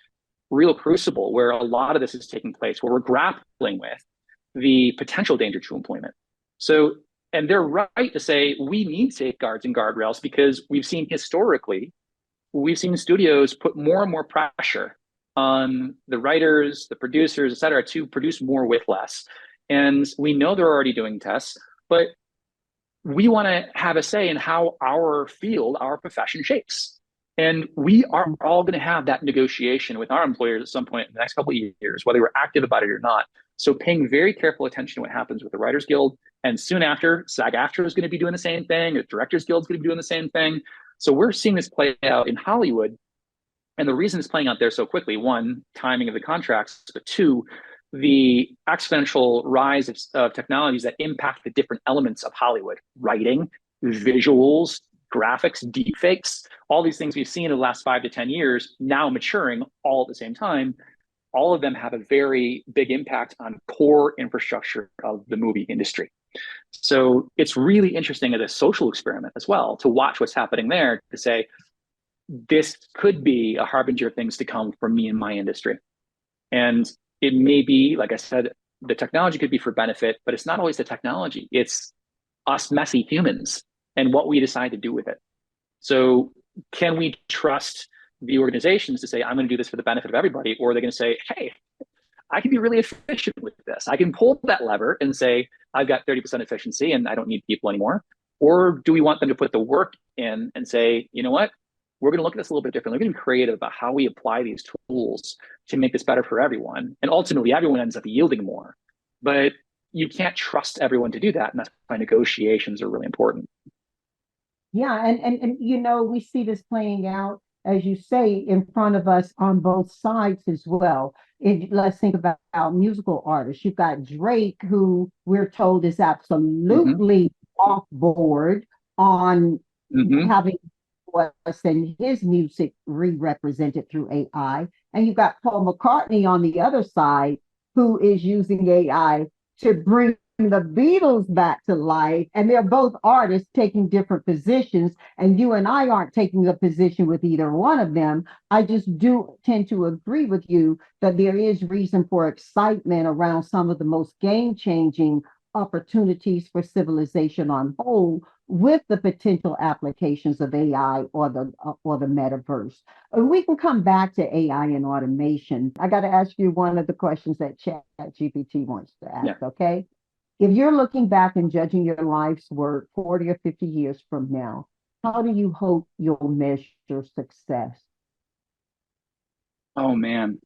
S2: real crucible where a lot of this is taking place, where we're grappling with the potential danger to employment. So, and they're right to say we need safeguards and guardrails because we've seen historically, we've seen studios put more and more pressure on the writers, the producers, et cetera, to produce more with less. And we know they're already doing tests, but we want to have a say in how our field, our profession shapes. And we are all going to have that negotiation with our employers at some point in the next couple of years, whether we're active about it or not. So paying very careful attention to what happens with the Writers Guild. And soon after, SAG-AFTRA is going to be doing the same thing. The Directors Guild is going to be doing the same thing. So we're seeing this play out in Hollywood. And the reason it's playing out there so quickly, one, timing of the contracts, but two, the exponential rise of technologies that impact the different elements of Hollywood, writing, visuals, graphics, deepfakes, all these things we've seen in the last 5 to 10 years, now maturing all at the same time. All of them have a very big impact on core infrastructure of the movie industry. So it's really interesting as a social experiment as well to watch what's happening there, to say, this could be a harbinger of things to come for me and my industry. And it may be, like I said, the technology could be for benefit, but it's not always the technology. It's us messy humans and what we decide to do with it. So can we trust the organizations to say, I'm going to do this for the benefit of everybody? Or are they going to say, hey, I can be really efficient with this. I can pull that lever and say, I've got 30% efficiency and I don't need people anymore. Or do we want them to put the work in and say, you know what? we're going to look at this a little bit differently. We're going to be creative about how we apply these tools to make this better for everyone. And ultimately, everyone ends up yielding more. But you can't trust everyone to do that. And that's why negotiations are really important.
S1: Yeah, and you know, we see this playing out, as you say, in front of us on both sides as well. Let's think about musical artists. You've got Drake, who we're told is
S2: Mm-hmm.
S1: absolutely off board on
S2: Mm-hmm.
S1: having us and his music re-represented through AI. And you've got Paul McCartney on the other side, who is using AI to bring the Beatles back to life. And they're both artists taking different positions. And you and I aren't taking a position with either one of them. I just do tend to agree with you that there is reason for excitement around some of the most game-changing opportunities for civilization on whole, with the potential applications of AI or the metaverse. And we can come back to AI and automation. I got to ask you one of the questions that Chat GPT wants to
S2: Yeah.
S1: ask. Okay, if you're looking back and judging your life's work 40 or 50 years from now, how do you hope you'll measure success?
S2: Oh man.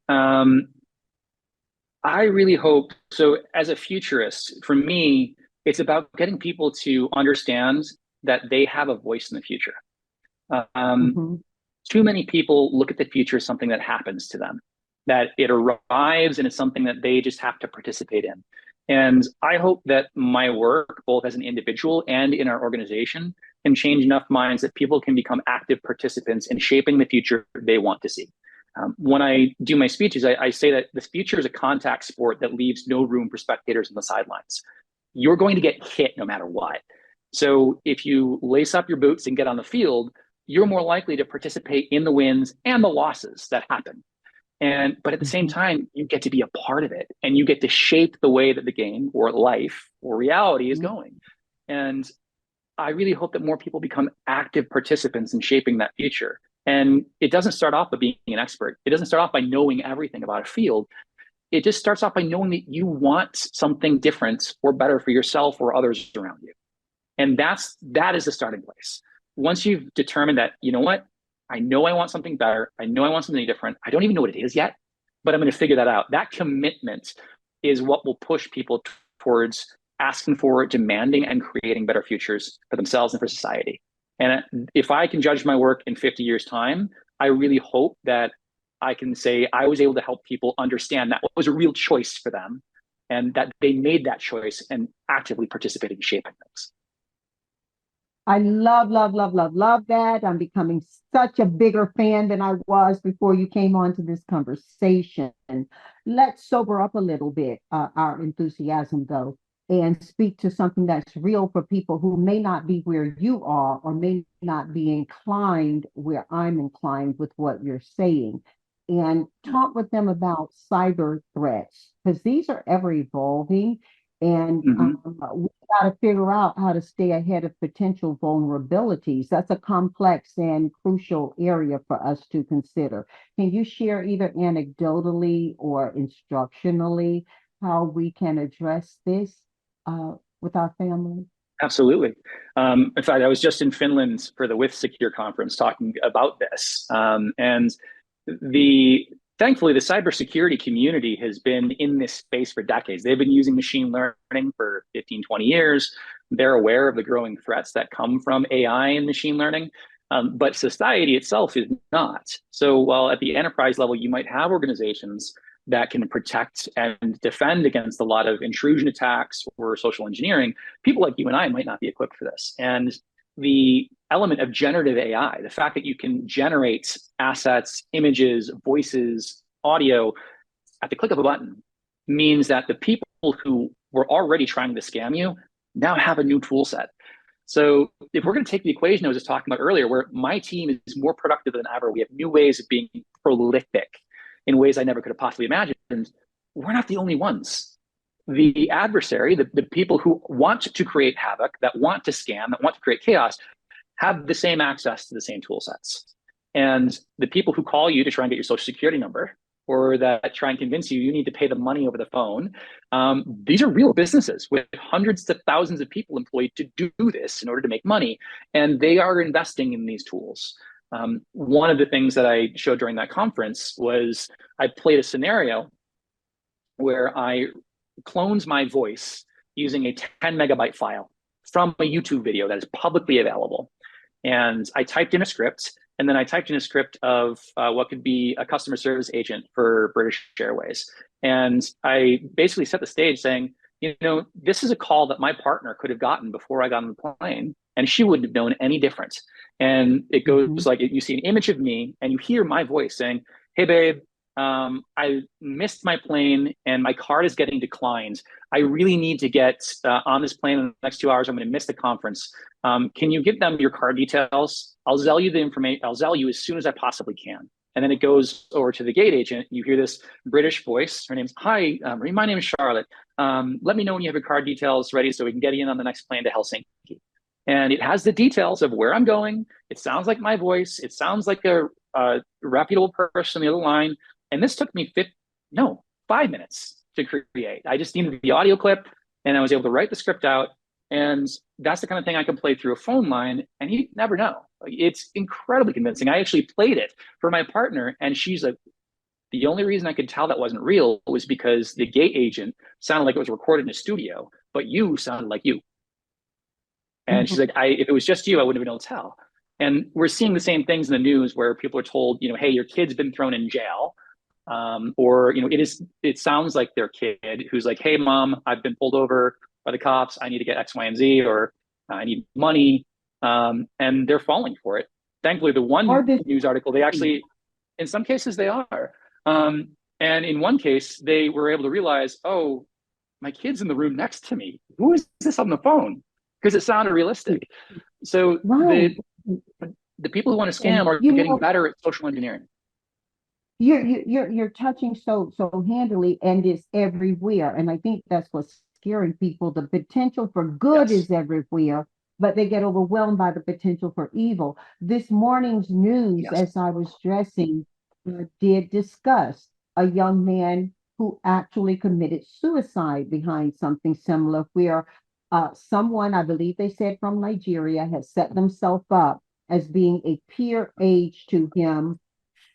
S2: I really hope so. As a futurist, for me, it's about getting people to understand that they have a voice in the future. Um,
S1: Mhm.
S2: Too many people look at the future as something that happens to them, that it arrives and it's something that they just have to participate in. And I hope that my work, both as an individual and in our organization, can change enough minds that people can become active participants in shaping the future they want to see. When I do my speeches, I say that the future is a contact sport that leaves no room for spectators on the sidelines. You're going to get hit no matter what. So if you lace up your boots and get on the field, you're more likely to participate in the wins and the losses that happen. But at the same
S1: Mhm.
S2: time, you get to be a part of it and you get to shape the way that the game or life or reality is
S1: Mhm.
S2: going. And I really hope that more people become active participants in shaping that future. And it doesn't start off by being an expert. It doesn't start off by knowing everything about a field. It just starts off by knowing that you want something different or better for yourself or others around you. And that is the starting place. Once you've determined that, you know what, I know I want something better, I know I want something different, I don't even know what it is yet, but I'm going to figure that out. That commitment is what will push people towards asking for, demanding, and creating better futures for themselves and for society. And if I can judge my work in 50 years' time, I really hope that I can say I was able to help people understand that was a real choice for them and that they made that choice and actively participated in shaping things.
S1: I love, love, love, love, love that. I'm becoming such a bigger fan than I was before you came on to this conversation. Let's sober up a little bit, our enthusiasm, though, and speak to something that's real for people who may not be where you are or may not be inclined where I'm inclined with what you're saying. And talk with them about cyber threats, because these are ever evolving. And
S2: Mm-hmm.
S1: we got to figure out how to stay ahead of potential vulnerabilities. That's a complex and crucial area for us to consider. Can you share either anecdotally or instructionally how we can address this with our family?
S2: Absolutely. In fact, I was just in Finland for the With Secure conference talking about this. And the thankfully, the cybersecurity community has been in this space for decades. They've been using machine learning for 15, 20 years. They're aware of the growing threats that come from AI and machine learning. But society itself is not. So while at the enterprise level, you might have organizations that can protect and defend against a lot of intrusion attacks or social engineering, people like you and I might not be equipped for this. And the element of generative AI, the fact that you can generate assets, images, voices, audio at the click of a button, means that the people who were already trying to scam you now have a new tool set. So if we're going to take the equation I was just talking about earlier, where my team is more productive than ever, we have new ways of being prolific in ways I never could have possibly imagined. We're not the only ones. The adversary, the people who want to create havoc, that want to scam, that want to create chaos, have the same access to the same tool sets. And the people who call you to try and get your social security number or that try and convince you need to pay the money over the phone, these are real businesses with hundreds of thousands of people employed to do this in order to make money. And they are investing in these tools. One of the things that I showed during that conference was I played a scenario where I cloned my voice using a 10 megabyte file from a YouTube video that is publicly available. And I typed in a script, and then I typed in a script of what could be a customer service agent for British Airways. And I basically set the stage saying, this is a call that my partner could have gotten before I got on the plane, and she wouldn't have known any different. And it goes like, you see an image of me, and you hear my voice saying, "Hey, babe, I missed my plane and my card is getting declined. I really need to get on this plane in the next 2 hours. I'm going to miss the conference. Can you give them your card details? I'll Zelle you the information. I'll Zelle you as soon as I possibly can." And then it goes over to the gate agent. You hear this British voice. Her name's, "Hi, my name is Charlotte. Let me know when you have your card details ready so we can get you in on the next plane to Helsinki." And it has the details of where I'm going. It sounds like my voice. It sounds like a reputable person on the other line. And this took me 5 minutes to create. I just needed the audio clip, and I was able to write the script out. And that's the kind of thing I can play through a phone line, and you never know. It's incredibly convincing. I actually played it for my partner, and she's like, the only reason I could tell that wasn't real was because the gate agent sounded like it was recorded in a studio, but you sounded like you. And she's like, if it was just you, I wouldn't have been able to tell. And we're seeing the same things in the news where people are told, hey, your kid's been thrown in jail. Or it sounds like their kid who's like, "Hey, mom, I've been pulled over by the cops. I need to get X, Y, and Z, or I need money," and they're falling for it. Thankfully, the one news article, they actually, in some cases, they are, and in one case, they were able to realize, "Oh, my kid's in the room next to me. Who is this on the phone?" Because it sounded realistic. So the people who want to scam are getting better at social engineering.
S1: You're touching so handily, and it's everywhere. And I think that's what's scaring people. The potential for good is everywhere, but they get overwhelmed by the potential for evil. This morning's news, as I was dressing, did discuss a young man who actually committed suicide behind something similar, where someone, I believe they said from Nigeria, has set themselves up as being a peer age to him,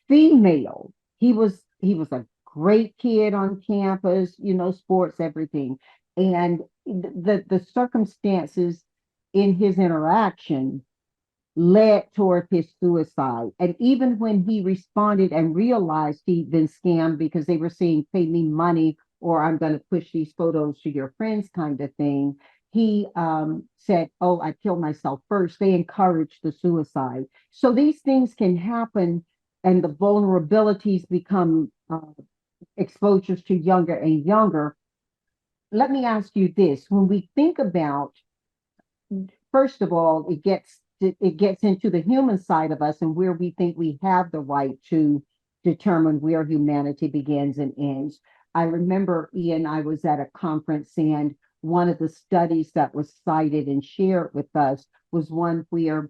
S1: female. He was a great kid on campus, sports, everything. And the circumstances in his interaction led toward his suicide. And even when he responded and realized he'd been scammed, because they were saying, "Pay me money or I'm going to push these photos to your friends," kind of thing, he said, "Oh, I killed myself first." They encouraged the suicide. So these things can happen, and the vulnerabilities become exposures to younger and younger. Let me ask you this. When we think about, first of all, it gets into the human side of us, and where we think we have the right to determine where humanity begins and ends. I remember, Ian, I was at a conference, and one of the studies that was cited and shared with us was one where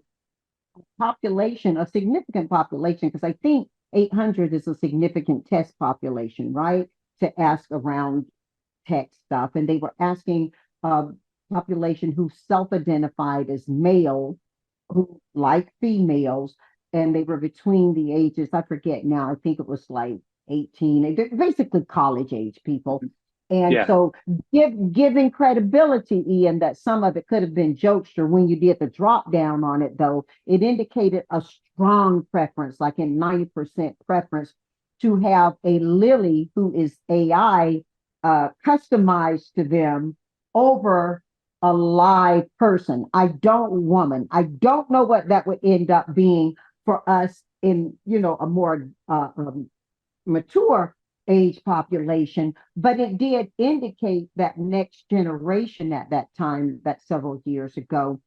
S1: a significant population, because I think 800 is a significant test population, right? To ask around tech stuff. And they were asking a population who self-identified as male, who like females, and they were between the ages, I forget now, I think it was like 18, they're basically college age people. And so giving credibility, Ian, that some of it could have been jokester. When you did the drop down on it, though, it indicated a strong preference, like in 90% preference, to have a Lily who is AI customized to them over a live person. I don't know what that would end up being for us in, a more mature age population, but it did indicate that next generation at that time, that several years ago,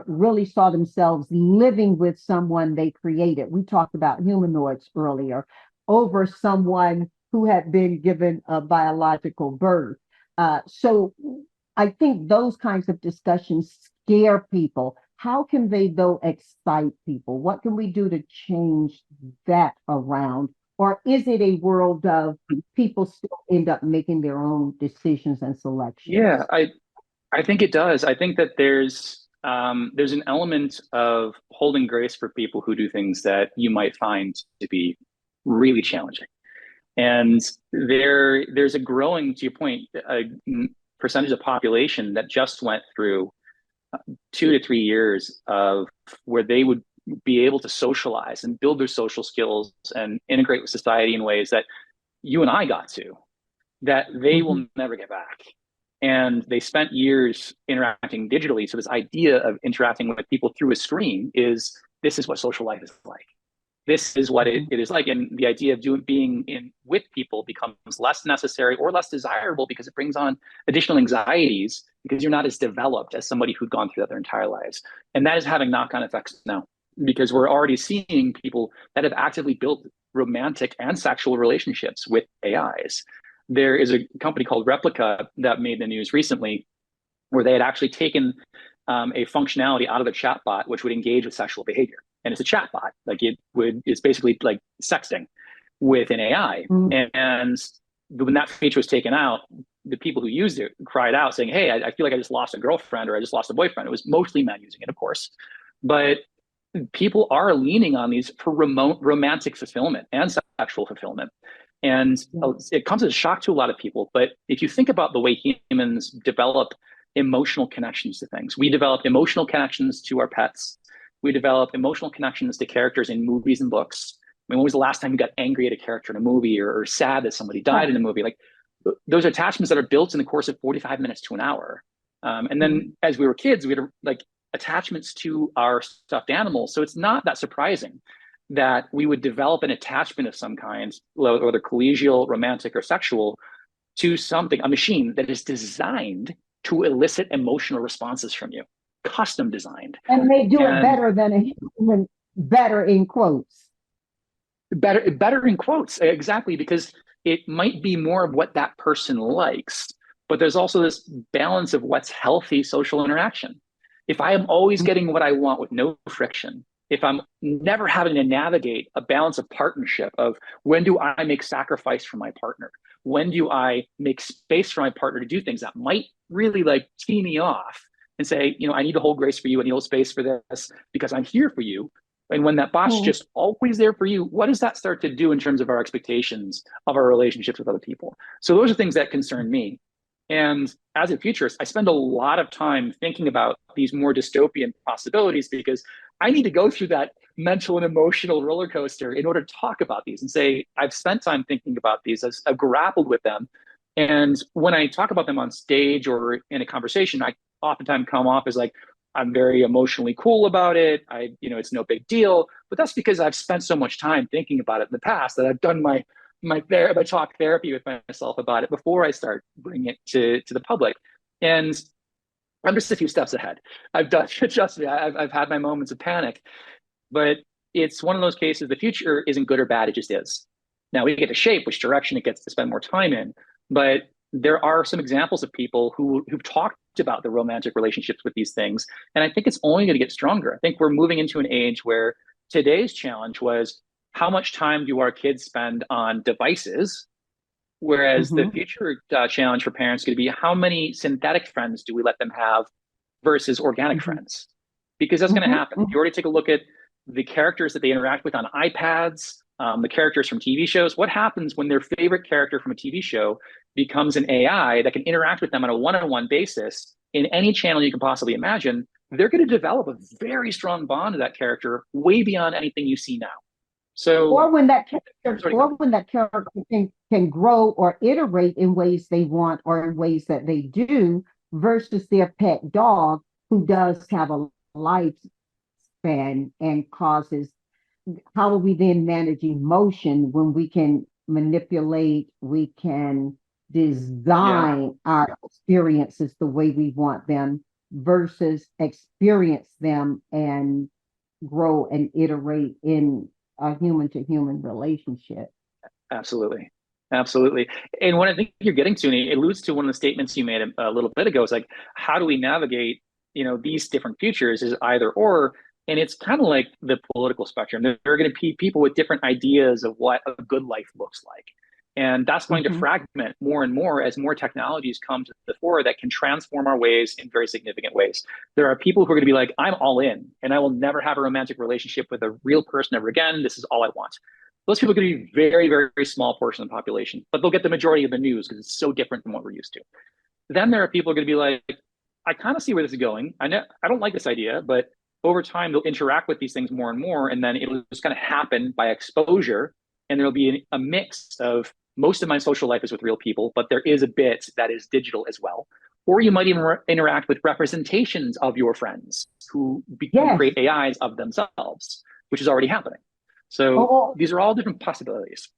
S1: really saw themselves living with someone they created. We talked about humanoids earlier, over someone who had been given a biological birth. So I think those kinds of discussions scare people. How can they, though, excite people? What can we do to change that around? Or is it a world of people still end up making their own decisions and selections?
S2: Yeah, I think it does. I think that there's there's an element of holding grace for people who do things that you might find to be really challenging. And there's a growing, to your point, a percentage of population that just went through 2 to 3 years of where they would be able to socialize and build their social skills and integrate with society in ways that you and I got to, that they will never get back. And they spent years interacting digitally. So this idea of interacting with people through a screen is, this is what social life is like. This is what it is like. And the idea of being with people becomes less necessary or less desirable because it brings on additional anxieties because you're not as developed as somebody who'd gone through that their entire lives. And that is having knock-on effects now, because we're already seeing people that have actively built romantic and sexual relationships with AIs. There is a company called Replica that made the news recently where they had actually taken a functionality out of the chatbot, which would engage with sexual behavior. And it's a chatbot, it's basically like sexting with an AI. And when that feature was taken out, the people who used it cried out saying, hey, I feel like I just lost a girlfriend or I just lost a boyfriend. It was mostly men using it, of course. But people are leaning on these for remote romantic fulfillment and sexual fulfillment. And it comes as a shock to a lot of people. But if you think about the way humans develop emotional connections to things, we develop emotional connections to our pets. We develop emotional connections to characters in movies and books. I mean, when was the last time you got angry at a character in a movie or sad that somebody died in a movie? Like, those attachments that are built in the course of 45 minutes to an hour. And then as we were kids, we had like attachments to our stuffed animals. So it's not that surprising that we would develop an attachment of some kind, whether collegial, romantic, or sexual, to something, a machine that is designed to elicit emotional responses from you, custom designed.
S1: And they do it better than a human, better in quotes.
S2: Better in quotes, exactly, because it might be more of what that person likes, but there's also this balance of what's healthy social interaction. If I am always getting what I want with no friction, if I'm never having to navigate a balance of partnership of when do I make sacrifice for my partner? When do I make space for my partner to do things that might really like tee me off and say, I need to hold grace for you, I need to hold space for this because I'm here for you. And when that bot's just always there for you, what does that start to do in terms of our expectations of our relationships with other people? So those are things that concern me. And as a futurist, I spend a lot of time thinking about these more dystopian possibilities because I need to go through that mental and emotional roller coaster in order to talk about these and say, I've spent time thinking about these, I've grappled with them. And when I talk about them on stage or in a conversation, I oftentimes come off as like, I'm very emotionally cool about it. It's no big deal, but that's because I've spent so much time thinking about it in the past that I've done my talk therapy with myself about it before I start bringing it to the public. And I'm just a few steps ahead. Trust me, I've had my moments of panic, but it's one of those cases, the future isn't good or bad, it just is. Now we get to shape which direction it gets to spend more time in, but there are some examples of people who've talked about the romantic relationships with these things. And I think it's only going to get stronger. I think we're moving into an age where today's challenge was, how much time do our kids spend on devices? Whereas the future challenge for parents is going to be, how many synthetic friends do we let them have versus organic friends? Because that's going to happen. You already take a look at the characters that they interact with on iPads, the characters from TV shows. What happens when their favorite character from a TV show becomes an AI that can interact with them on a one-on-one basis in any channel you can possibly imagine? They're going to develop a very strong bond to that character way beyond anything you see now. So,
S1: or when that character can grow or iterate in ways they want or in ways that they do, versus their pet dog who does have a lifespan and causes. How are we then manage emotion when we can manipulate, we can design our experiences the way we want them versus experience them and grow and iterate in a human to human relationship?
S2: Absolutely. Absolutely. And what I think you're getting to, and it alludes to one of the statements you made a little bit ago, is like, how do we navigate, these different futures is either or. And it's kind of like the political spectrum. There are going to be people with different ideas of what a good life looks like. And that's going to
S1: Mm-hmm.
S2: fragment more and more as more technologies come to the fore that can transform our ways in very significant ways. There are people who are going to be like, I'm all in and I will never have a romantic relationship with a real person ever again. This is all I want. Those people are going to be very, very, very small portion of the population, but they'll get the majority of the news because it's so different than what we're used to. Then there are people who are going to be like, I kind of see where this is going. I don't like this idea, but over time they'll interact with these things more and more, and then it'll just kind of happen by exposure. And there'll be a mix of most of my social life is with real people, but there is a bit that is digital as well. Or you might even interact with representations of your friends who
S1: Yes.
S2: create AIs of themselves, which is already happening. So
S1: Oh,
S2: these are all different possibilities.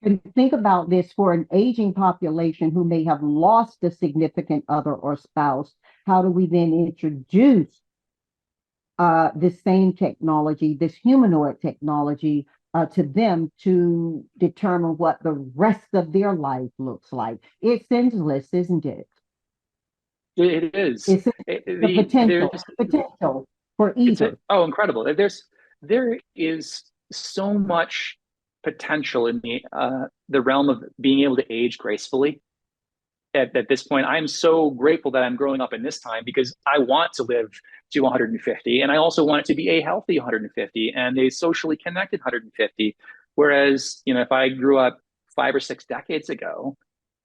S1: and think about this for an aging population who may have lost a significant other or spouse. How do we then introduce this same technology, this humanoid technology, to them to determine what the rest of their life looks like? It's endless, isn't it?
S2: It is.
S1: It's the potential,
S2: There's
S1: potential for either.
S2: incredible. There is so much potential in the realm of being able to age gracefully. At this point, I'm so grateful that I'm growing up in this time because I want to live to 150, and I also want it to be a healthy 150 and a socially connected 150. Whereas, if I grew up 5 or 6 decades ago,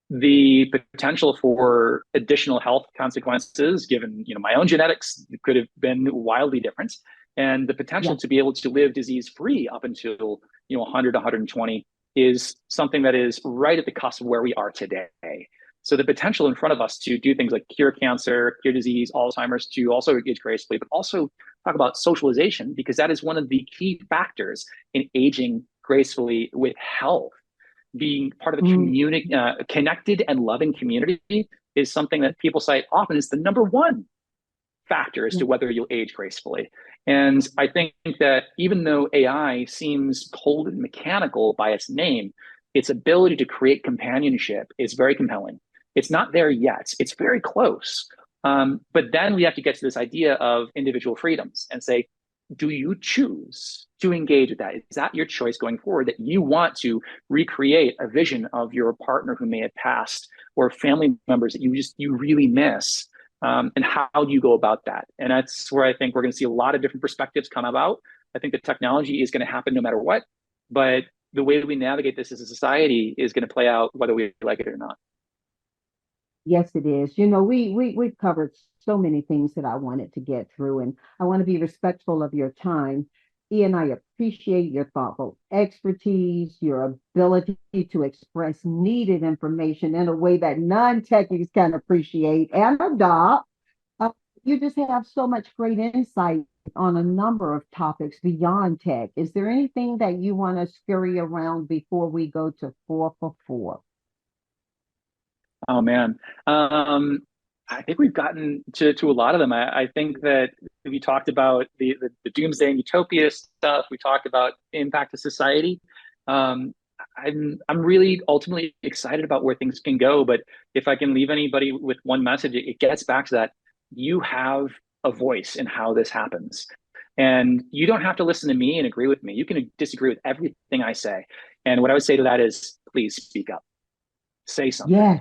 S2: the potential for additional health consequences, given my own genetics, could have been wildly different, and the potential
S1: Yeah.
S2: to be able to live disease free up until 100, 120 is something that is right at the cusp of where we are today. So the potential in front of us to do things like cure cancer, cure disease, Alzheimer's, to also age gracefully, but also talk about socialization, because that is one of the key factors in aging gracefully with health. Being part of a
S1: Mm,
S2: community, connected and loving community, is something that people cite often as the number one factor as
S1: yeah.
S2: to whether you'll age gracefully. And I think that even though AI seems cold and mechanical by its name, its ability to create companionship is very compelling. It's not there yet. It's very close. But then we have to get to this idea of individual freedoms and say, do you choose to engage with that? Is that your choice going forward, that you want to recreate a vision of your partner who may have passed, or family members that you really miss? And how do you go about that? And that's where I think we're going to see a lot of different perspectives come about. I think the technology is going to happen no matter what, but the way we navigate this as a society is going to play out whether we like it or not.
S1: Yes, it is. We've covered so many things that I wanted to get through, and I want to be respectful of your time. Ian, I appreciate your thoughtful expertise, your ability to express needed information in a way that non-techies can appreciate and adopt. Uh, you just have so much great insight on a number of topics beyond tech. Is there anything that you want to scurry around before we go to 4 for 4?
S2: Oh man. I think we've gotten to a lot of them. I think that we talked about the doomsday and utopia stuff. We talked about impact to society. Um, I'm really ultimately excited about where things can go. But if I can leave anybody with one message, it gets back to that: you have a voice in how this happens, and you don't have to listen to me and agree with me. You can disagree with everything I say, and what I would say to that is, please speak up, say something,
S1: Yeah,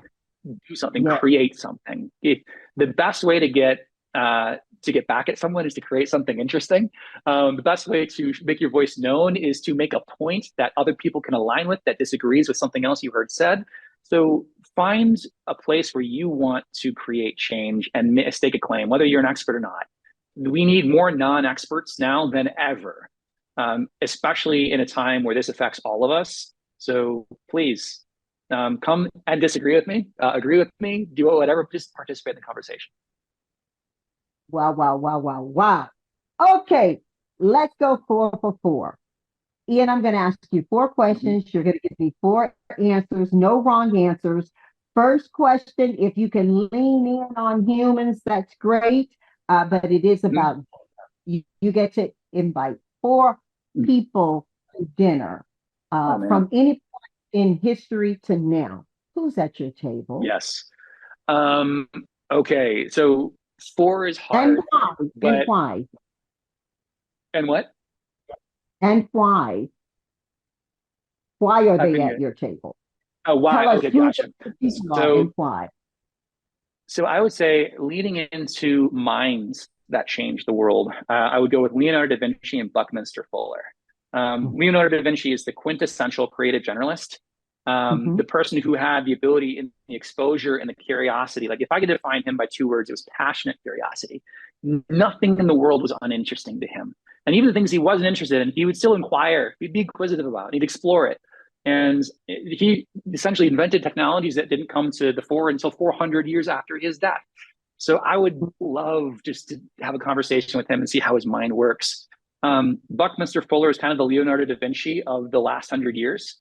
S2: do something,
S1: yeah.
S2: create something. The best way to get back at someone is to create something interesting. The best way to make your voice known is to make a point that other people can align with, that disagrees with something else you heard said. So find a place where you want to create change and stake a claim, whether you're an expert or not. We need more non-experts now than ever, especially in a time where this affects all of us. So please, come and disagree with me, agree with me, do whatever, just participate in the conversation.
S1: Wow, wow, wow, wow, wow. Okay, let's go 4 for 4. Ian, I'm going to ask you 4 questions. You're going to give me 4 answers, no wrong answers. First question, if you can lean in on humans, that's great. But it is about you get to invite 4 people to dinner
S2: Oh man.
S1: from any point in history to now. Who's at your table?
S2: Yes. Um, okay, so 4 is
S1: And
S2: hard,
S1: why? And
S2: but
S1: why?
S2: and what?
S1: And why? Why are
S2: I
S1: they
S2: couldn't
S1: at
S2: hear.
S1: your table?
S2: Oh, why?
S1: Tell us
S2: Okay,
S1: who
S2: gotcha.
S1: those people are
S2: So
S1: and why.
S2: So I would say leading into minds that change the world, I would go with Leonardo da Vinci and Buckminster Fuller. Leonardo da Vinci is the quintessential creative generalist,
S1: Mm-hmm.
S2: the person who had the ability and the exposure and the curiosity. Like if I could define him by two words, it was passionate curiosity. Nothing in the world was uninteresting to him. And even the things he wasn't interested in, he would still inquire, he'd be inquisitive about, he'd explore it. And he essentially invented technologies that didn't come to the fore until 400 years after his death. So I would love just to have a conversation with him and see how his mind works. Buckminster Fuller is kind of the Leonardo da Vinci of the last 100 years.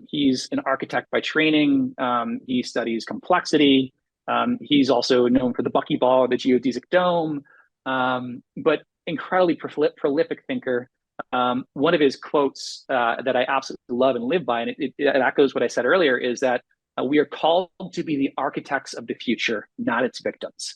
S2: He's an architect by training. He studies complexity. He's also known for the buckyball, the geodesic dome, but incredibly prolific thinker. One of his quotes that I absolutely love and live by, and it echoes what I said earlier, is that we are called to be the architects of the future, not its victims.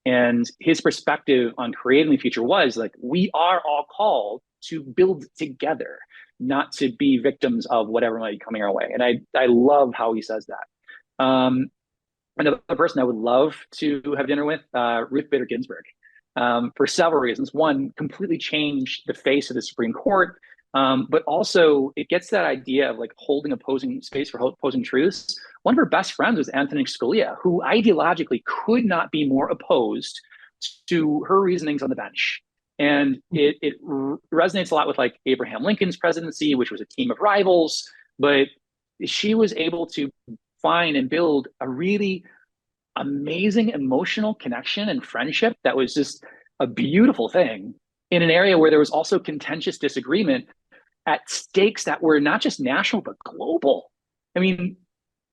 S2: And his perspective on creating the future was like, we are all called to build together, not to be victims of whatever might be coming our way. And I love how he says that. Another person I would love to have dinner with, Ruth Bader Ginsburg, for several reasons. One, completely changed the face of the Supreme Court, but also it gets that idea of like holding opposing space for opposing truths. One of her best friends was Antonin Scalia, who ideologically could not be more opposed to her reasonings on the bench. And it resonates a lot with like Abraham Lincoln's presidency, which was a team of rivals, but she was able to find and build a really amazing emotional connection and friendship that was just a beautiful thing in an area where there was also contentious disagreement at stakes that were not just national but global. I mean,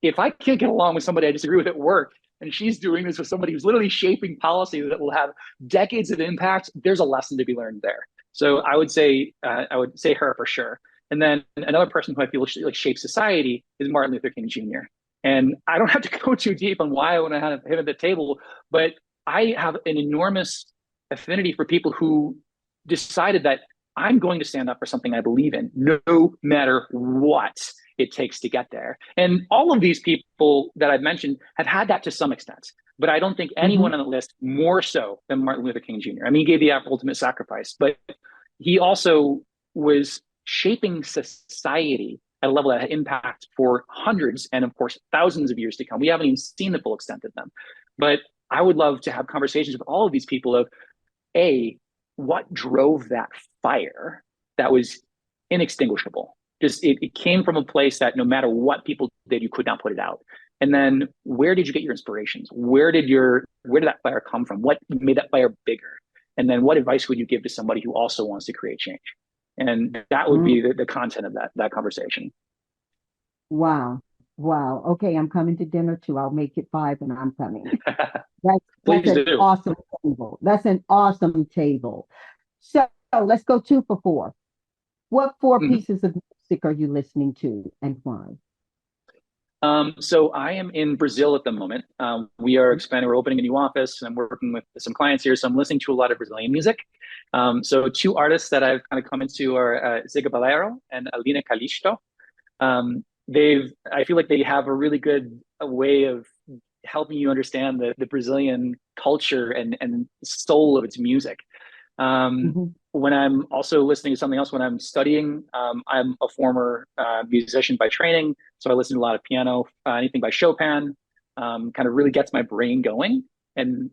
S2: if I can't get along with somebody I disagree with at work, and she's doing this with somebody who's literally shaping policy that will have decades of impact, there's a lesson to be learned there. So I would say her for sure. And then another person who I feel like shapes society is Martin Luther King Jr. And I don't have to go too deep on why I want to have him at the table, but I have an enormous affinity for people who decided that I'm going to stand up for something I believe in, no matter what it takes to get there. And all of these people that I've mentioned have had that to some extent, but I don't think anyone on the list more so than Martin Luther King Jr. I mean, he gave the ultimate sacrifice, but he also was shaping society at a level that had impact for hundreds and, of course, thousands of years to come. We haven't even seen the full extent of them. But I would love to have conversations with all of these people of, A, what drove that fire that was inextinguishable? Just it came from a place that no matter what people did, you could not put it out. And then where did you get your inspirations? Where did that fire come from? What made that fire bigger? And then what advice would you give to somebody who also wants to create change? And that would be the content of that conversation.
S1: Wow. Wow. Okay, I'm coming to dinner too. I'll make it 5 and I'm coming. That's
S2: Please
S1: an
S2: do.
S1: awesome table. That's an awesome table. So let's go 2 for 4. What 4 pieces of music are you listening to and why?
S2: So I am in Brazil at the moment. We are expanding. We're opening a new office, and I'm working with some clients here. So I'm listening to a lot of Brazilian music. So 2 artists that I've kind of come into are Ziga Balero and Alina Calixto. I feel like they have a really good way of helping you understand the Brazilian culture and soul of its music. When I'm also listening to something else, when I'm studying, I'm a former musician by training. So I listen to a lot of piano, anything by Chopin, kind of really gets my brain going. And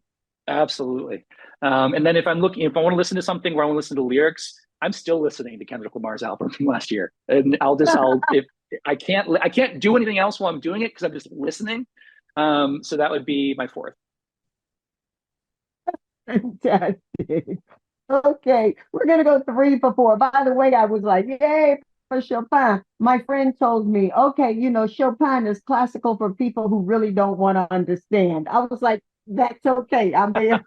S2: absolutely. And then if I want to listen to something where I want to listen to lyrics, I'm still listening to Kendrick Lamar's album from last year. And if I can't do anything else while I'm doing it because I'm just listening. So that would be my 4th.
S1: Fantastic. Okay, we're gonna go 3 for 4. By the way, I was like, yay for Chopin. My friend told me, okay, Chopin is classical for people who really don't want to understand. I was like, that's okay. I'm there.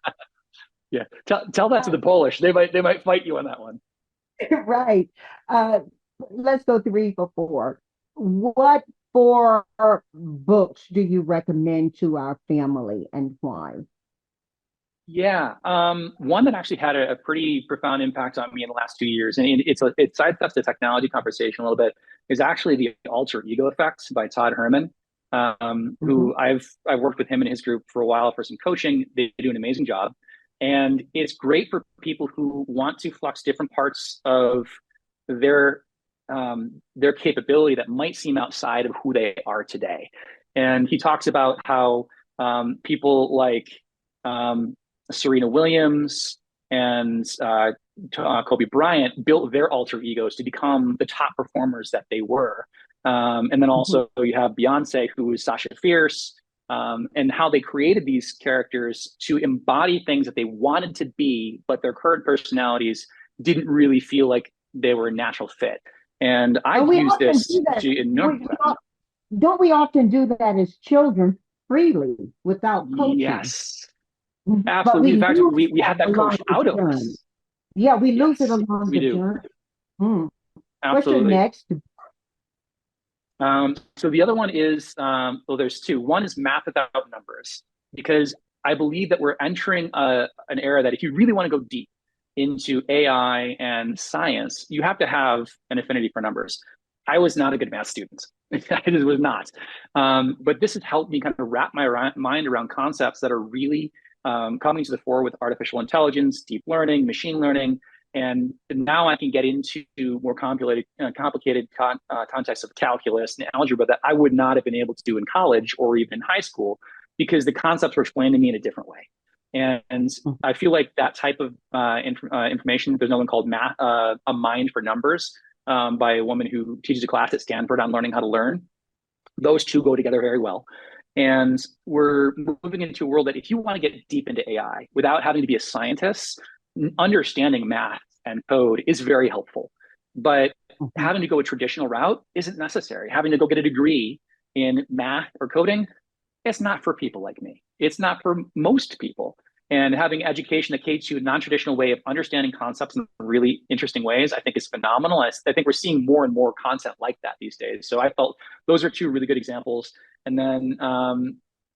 S2: Yeah, tell that to the Polish. They might fight you on that one.
S1: Right. Let's go 3 for 4. What 4 books do you recommend to our family and why?
S2: Yeah, one that actually had a pretty profound impact on me in the last 2 years, and it sidesteps the technology conversation a little bit, is actually the alter ego effect by Todd Herman,
S1: Mhm.
S2: who I've worked with him and his group for a while for some coaching. They do an amazing job, and it's great for people who want to flex different parts of their their capability that might seem outside of who they are today. And he talks about how people like um, Serena Williams and Kobe Bryant built their alter egos to become the top performers that they were. And then
S1: Mhm.
S2: also you have Beyonce, who is Sasha Fierce, and how they created these characters to embody things that they wanted to be, but their current personalities didn't really feel like they were a natural fit. And
S1: But
S2: I've
S1: we
S2: used
S1: often
S2: this
S1: do that.
S2: to enormous effect.
S1: Don't we often do that as children freely without coaching?
S2: Yes,
S1: But
S2: absolutely.
S1: we
S2: In fact,
S1: lose
S2: we
S1: that
S2: have that
S1: along
S2: coached
S1: the
S2: out of
S1: journey.
S2: us.
S1: Yeah, we lose it
S2: Yes,
S1: along
S2: we
S1: the
S2: do.
S1: journey. Hmm. What's your
S2: Absolutely.
S1: next?
S2: So the other one is, well, there's two. One is math without numbers, because I believe that we're entering an era that if you really want to go deep into AI and science, you have to have an affinity for numbers. I was not a good math student. I just was not. But this has helped me kind of wrap my mind around concepts that are really coming to the fore with artificial intelligence, deep learning, machine learning, and now I can get into more complicated contexts of calculus and algebra that I would not have been able to do in college or even in high school, because the concepts were explained to me in a different way. And I feel like that type of information, there's another one called A Mind for Numbers, by a woman who teaches a class at Stanford on learning how to learn. Those two go together very well. And we're moving into a world that if you want to get deep into AI without having to be a scientist, understanding math and code is very helpful. But
S1: Mhm.
S2: having to go a traditional route isn't necessary. Having to go get a degree in math or coding, it's not for people like me. It's not for most people. And having education that caters to a non-traditional way of understanding concepts in really interesting ways, I think is phenomenal. I think we're seeing more and more content like that these days. So I felt those are two really good examples. And then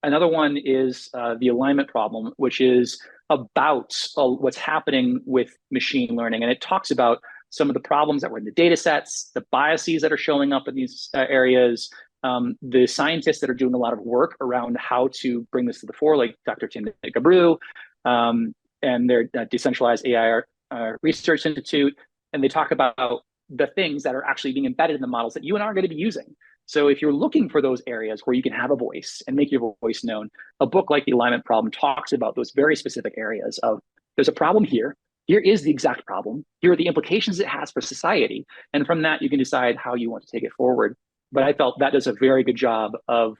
S2: another one is the alignment problem, which is about what's happening with machine learning. And it talks about some of the problems that were in the data sets, the biases that are showing up in these areas, the scientists that are doing a lot of work around how to bring this to the fore, like Dr. Tim Gabru, and their decentralized AI Research Institute, and they talk about the things that are actually being embedded in the models that you and I are going to be using. So if you're looking for those areas where you can have a voice and make your voice known, a book like The Alignment Problem talks about those very specific areas of there's a problem here. Here is the exact problem. Here are the implications it has for society. And from that, you can decide how you want to take it forward. But I felt that does a very good job of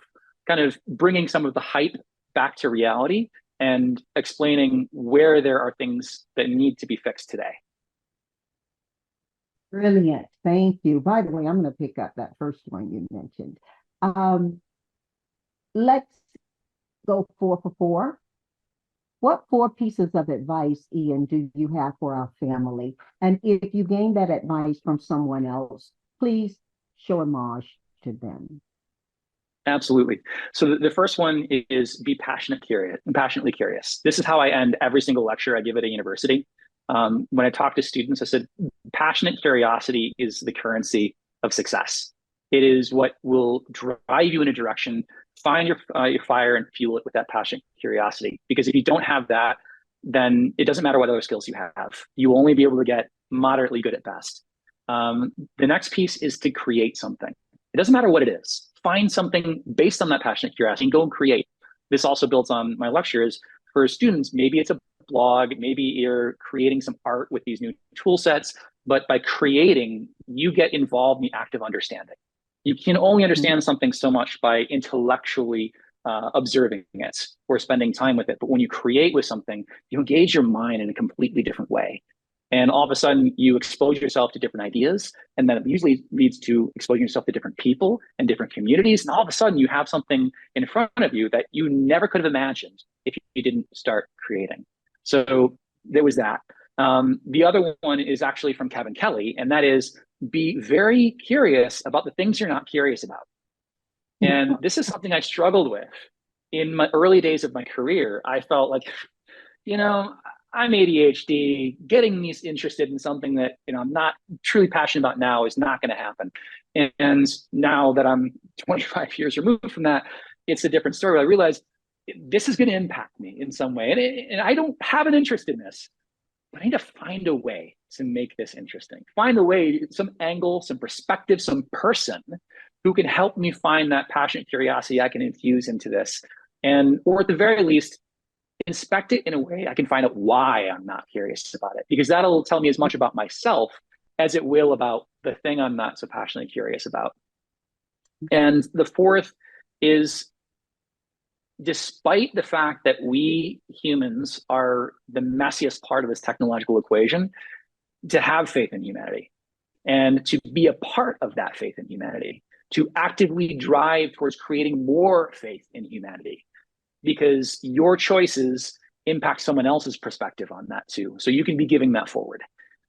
S2: kind of bringing some of the hype back to reality and explaining where there are things that need to be fixed today.
S1: Brilliant. Thank you. By the way, I'm going to pick up that first one you mentioned. Um, let's go four for four. What four pieces of advice, Ian, do you have for our family? And if you gain that advice from someone else, please show homage to them.
S2: Absolutely. So the first one is be passionately curious. This is how I end every single lecture I give at a university. When I talk to students, I said, passionate curiosity is the currency of success. It is what will drive you in a direction. Find your fire and fuel it with that passion, curiosity. Because if you don't have that, then it doesn't matter what other skills you have. You will only be able to get moderately good at best. The next piece is to create something. It doesn't matter what it is. Find something based on that passionate curiosity and go and create. This also builds on my lectures for students. Maybe it's a blog, maybe you're creating some art with these new tool sets, but by creating, you get involved in the act of understanding. You can only
S1: Mhm.
S2: understand something so much by intellectually observing it or spending time with it. But when you create with something, you engage your mind in a completely different way. And all of a sudden, you expose yourself to different ideas. And then it usually leads to exposing yourself to different people and different communities. And all of a sudden, you have something in front of you that you never could have imagined if you didn't start creating. So there was that. The other one is actually from Kevin Kelly, and that is be very curious about the things you're not curious about. And this is something I struggled with in my early days of my career. I felt like, you know, I'm ADHD. Getting me interested in something that I'm not truly passionate about now is not going to happen. And now that I'm 25 years removed from that, it's a different story. I realized this is going to impact me in some way. And I don't have an interest in this, but I need to find a way to make this interesting. Find a way, some angle, some perspective, some person who can help me find that passionate curiosity I can infuse into this. And, or at the very least, inspect it in a way I can find out why I'm not curious about it, because that'll tell me as much about myself as it will about the thing I'm not so passionately curious about. And the fourth is, despite the fact that we humans are the messiest part of this technological equation, to have faith in humanity and to be a part of that faith in humanity, to actively drive towards creating more faith in humanity, because your choices impact someone else's perspective on that too. So you can be giving that forward.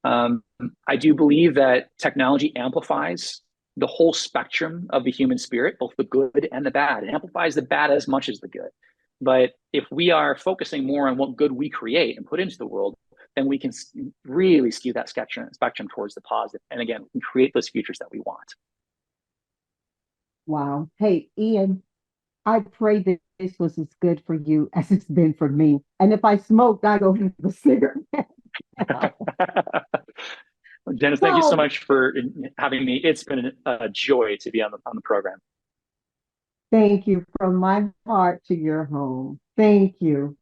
S2: I do believe that technology amplifies the whole spectrum of the human spirit, both the good and the bad. It amplifies the bad as much as the good. But if we are focusing more on what good we create and put into the world, then we can really skew that spectrum towards the positive. And again, we can create those futures that we want.
S1: Wow. Hey, Ian, I pray that this was as good for you as it's been for me. And if I smoked, I go have a cigarette.
S2: Janice, thank you so much for having me. It's been a joy to be on the program.
S1: Thank you from my heart to your home. Thank you.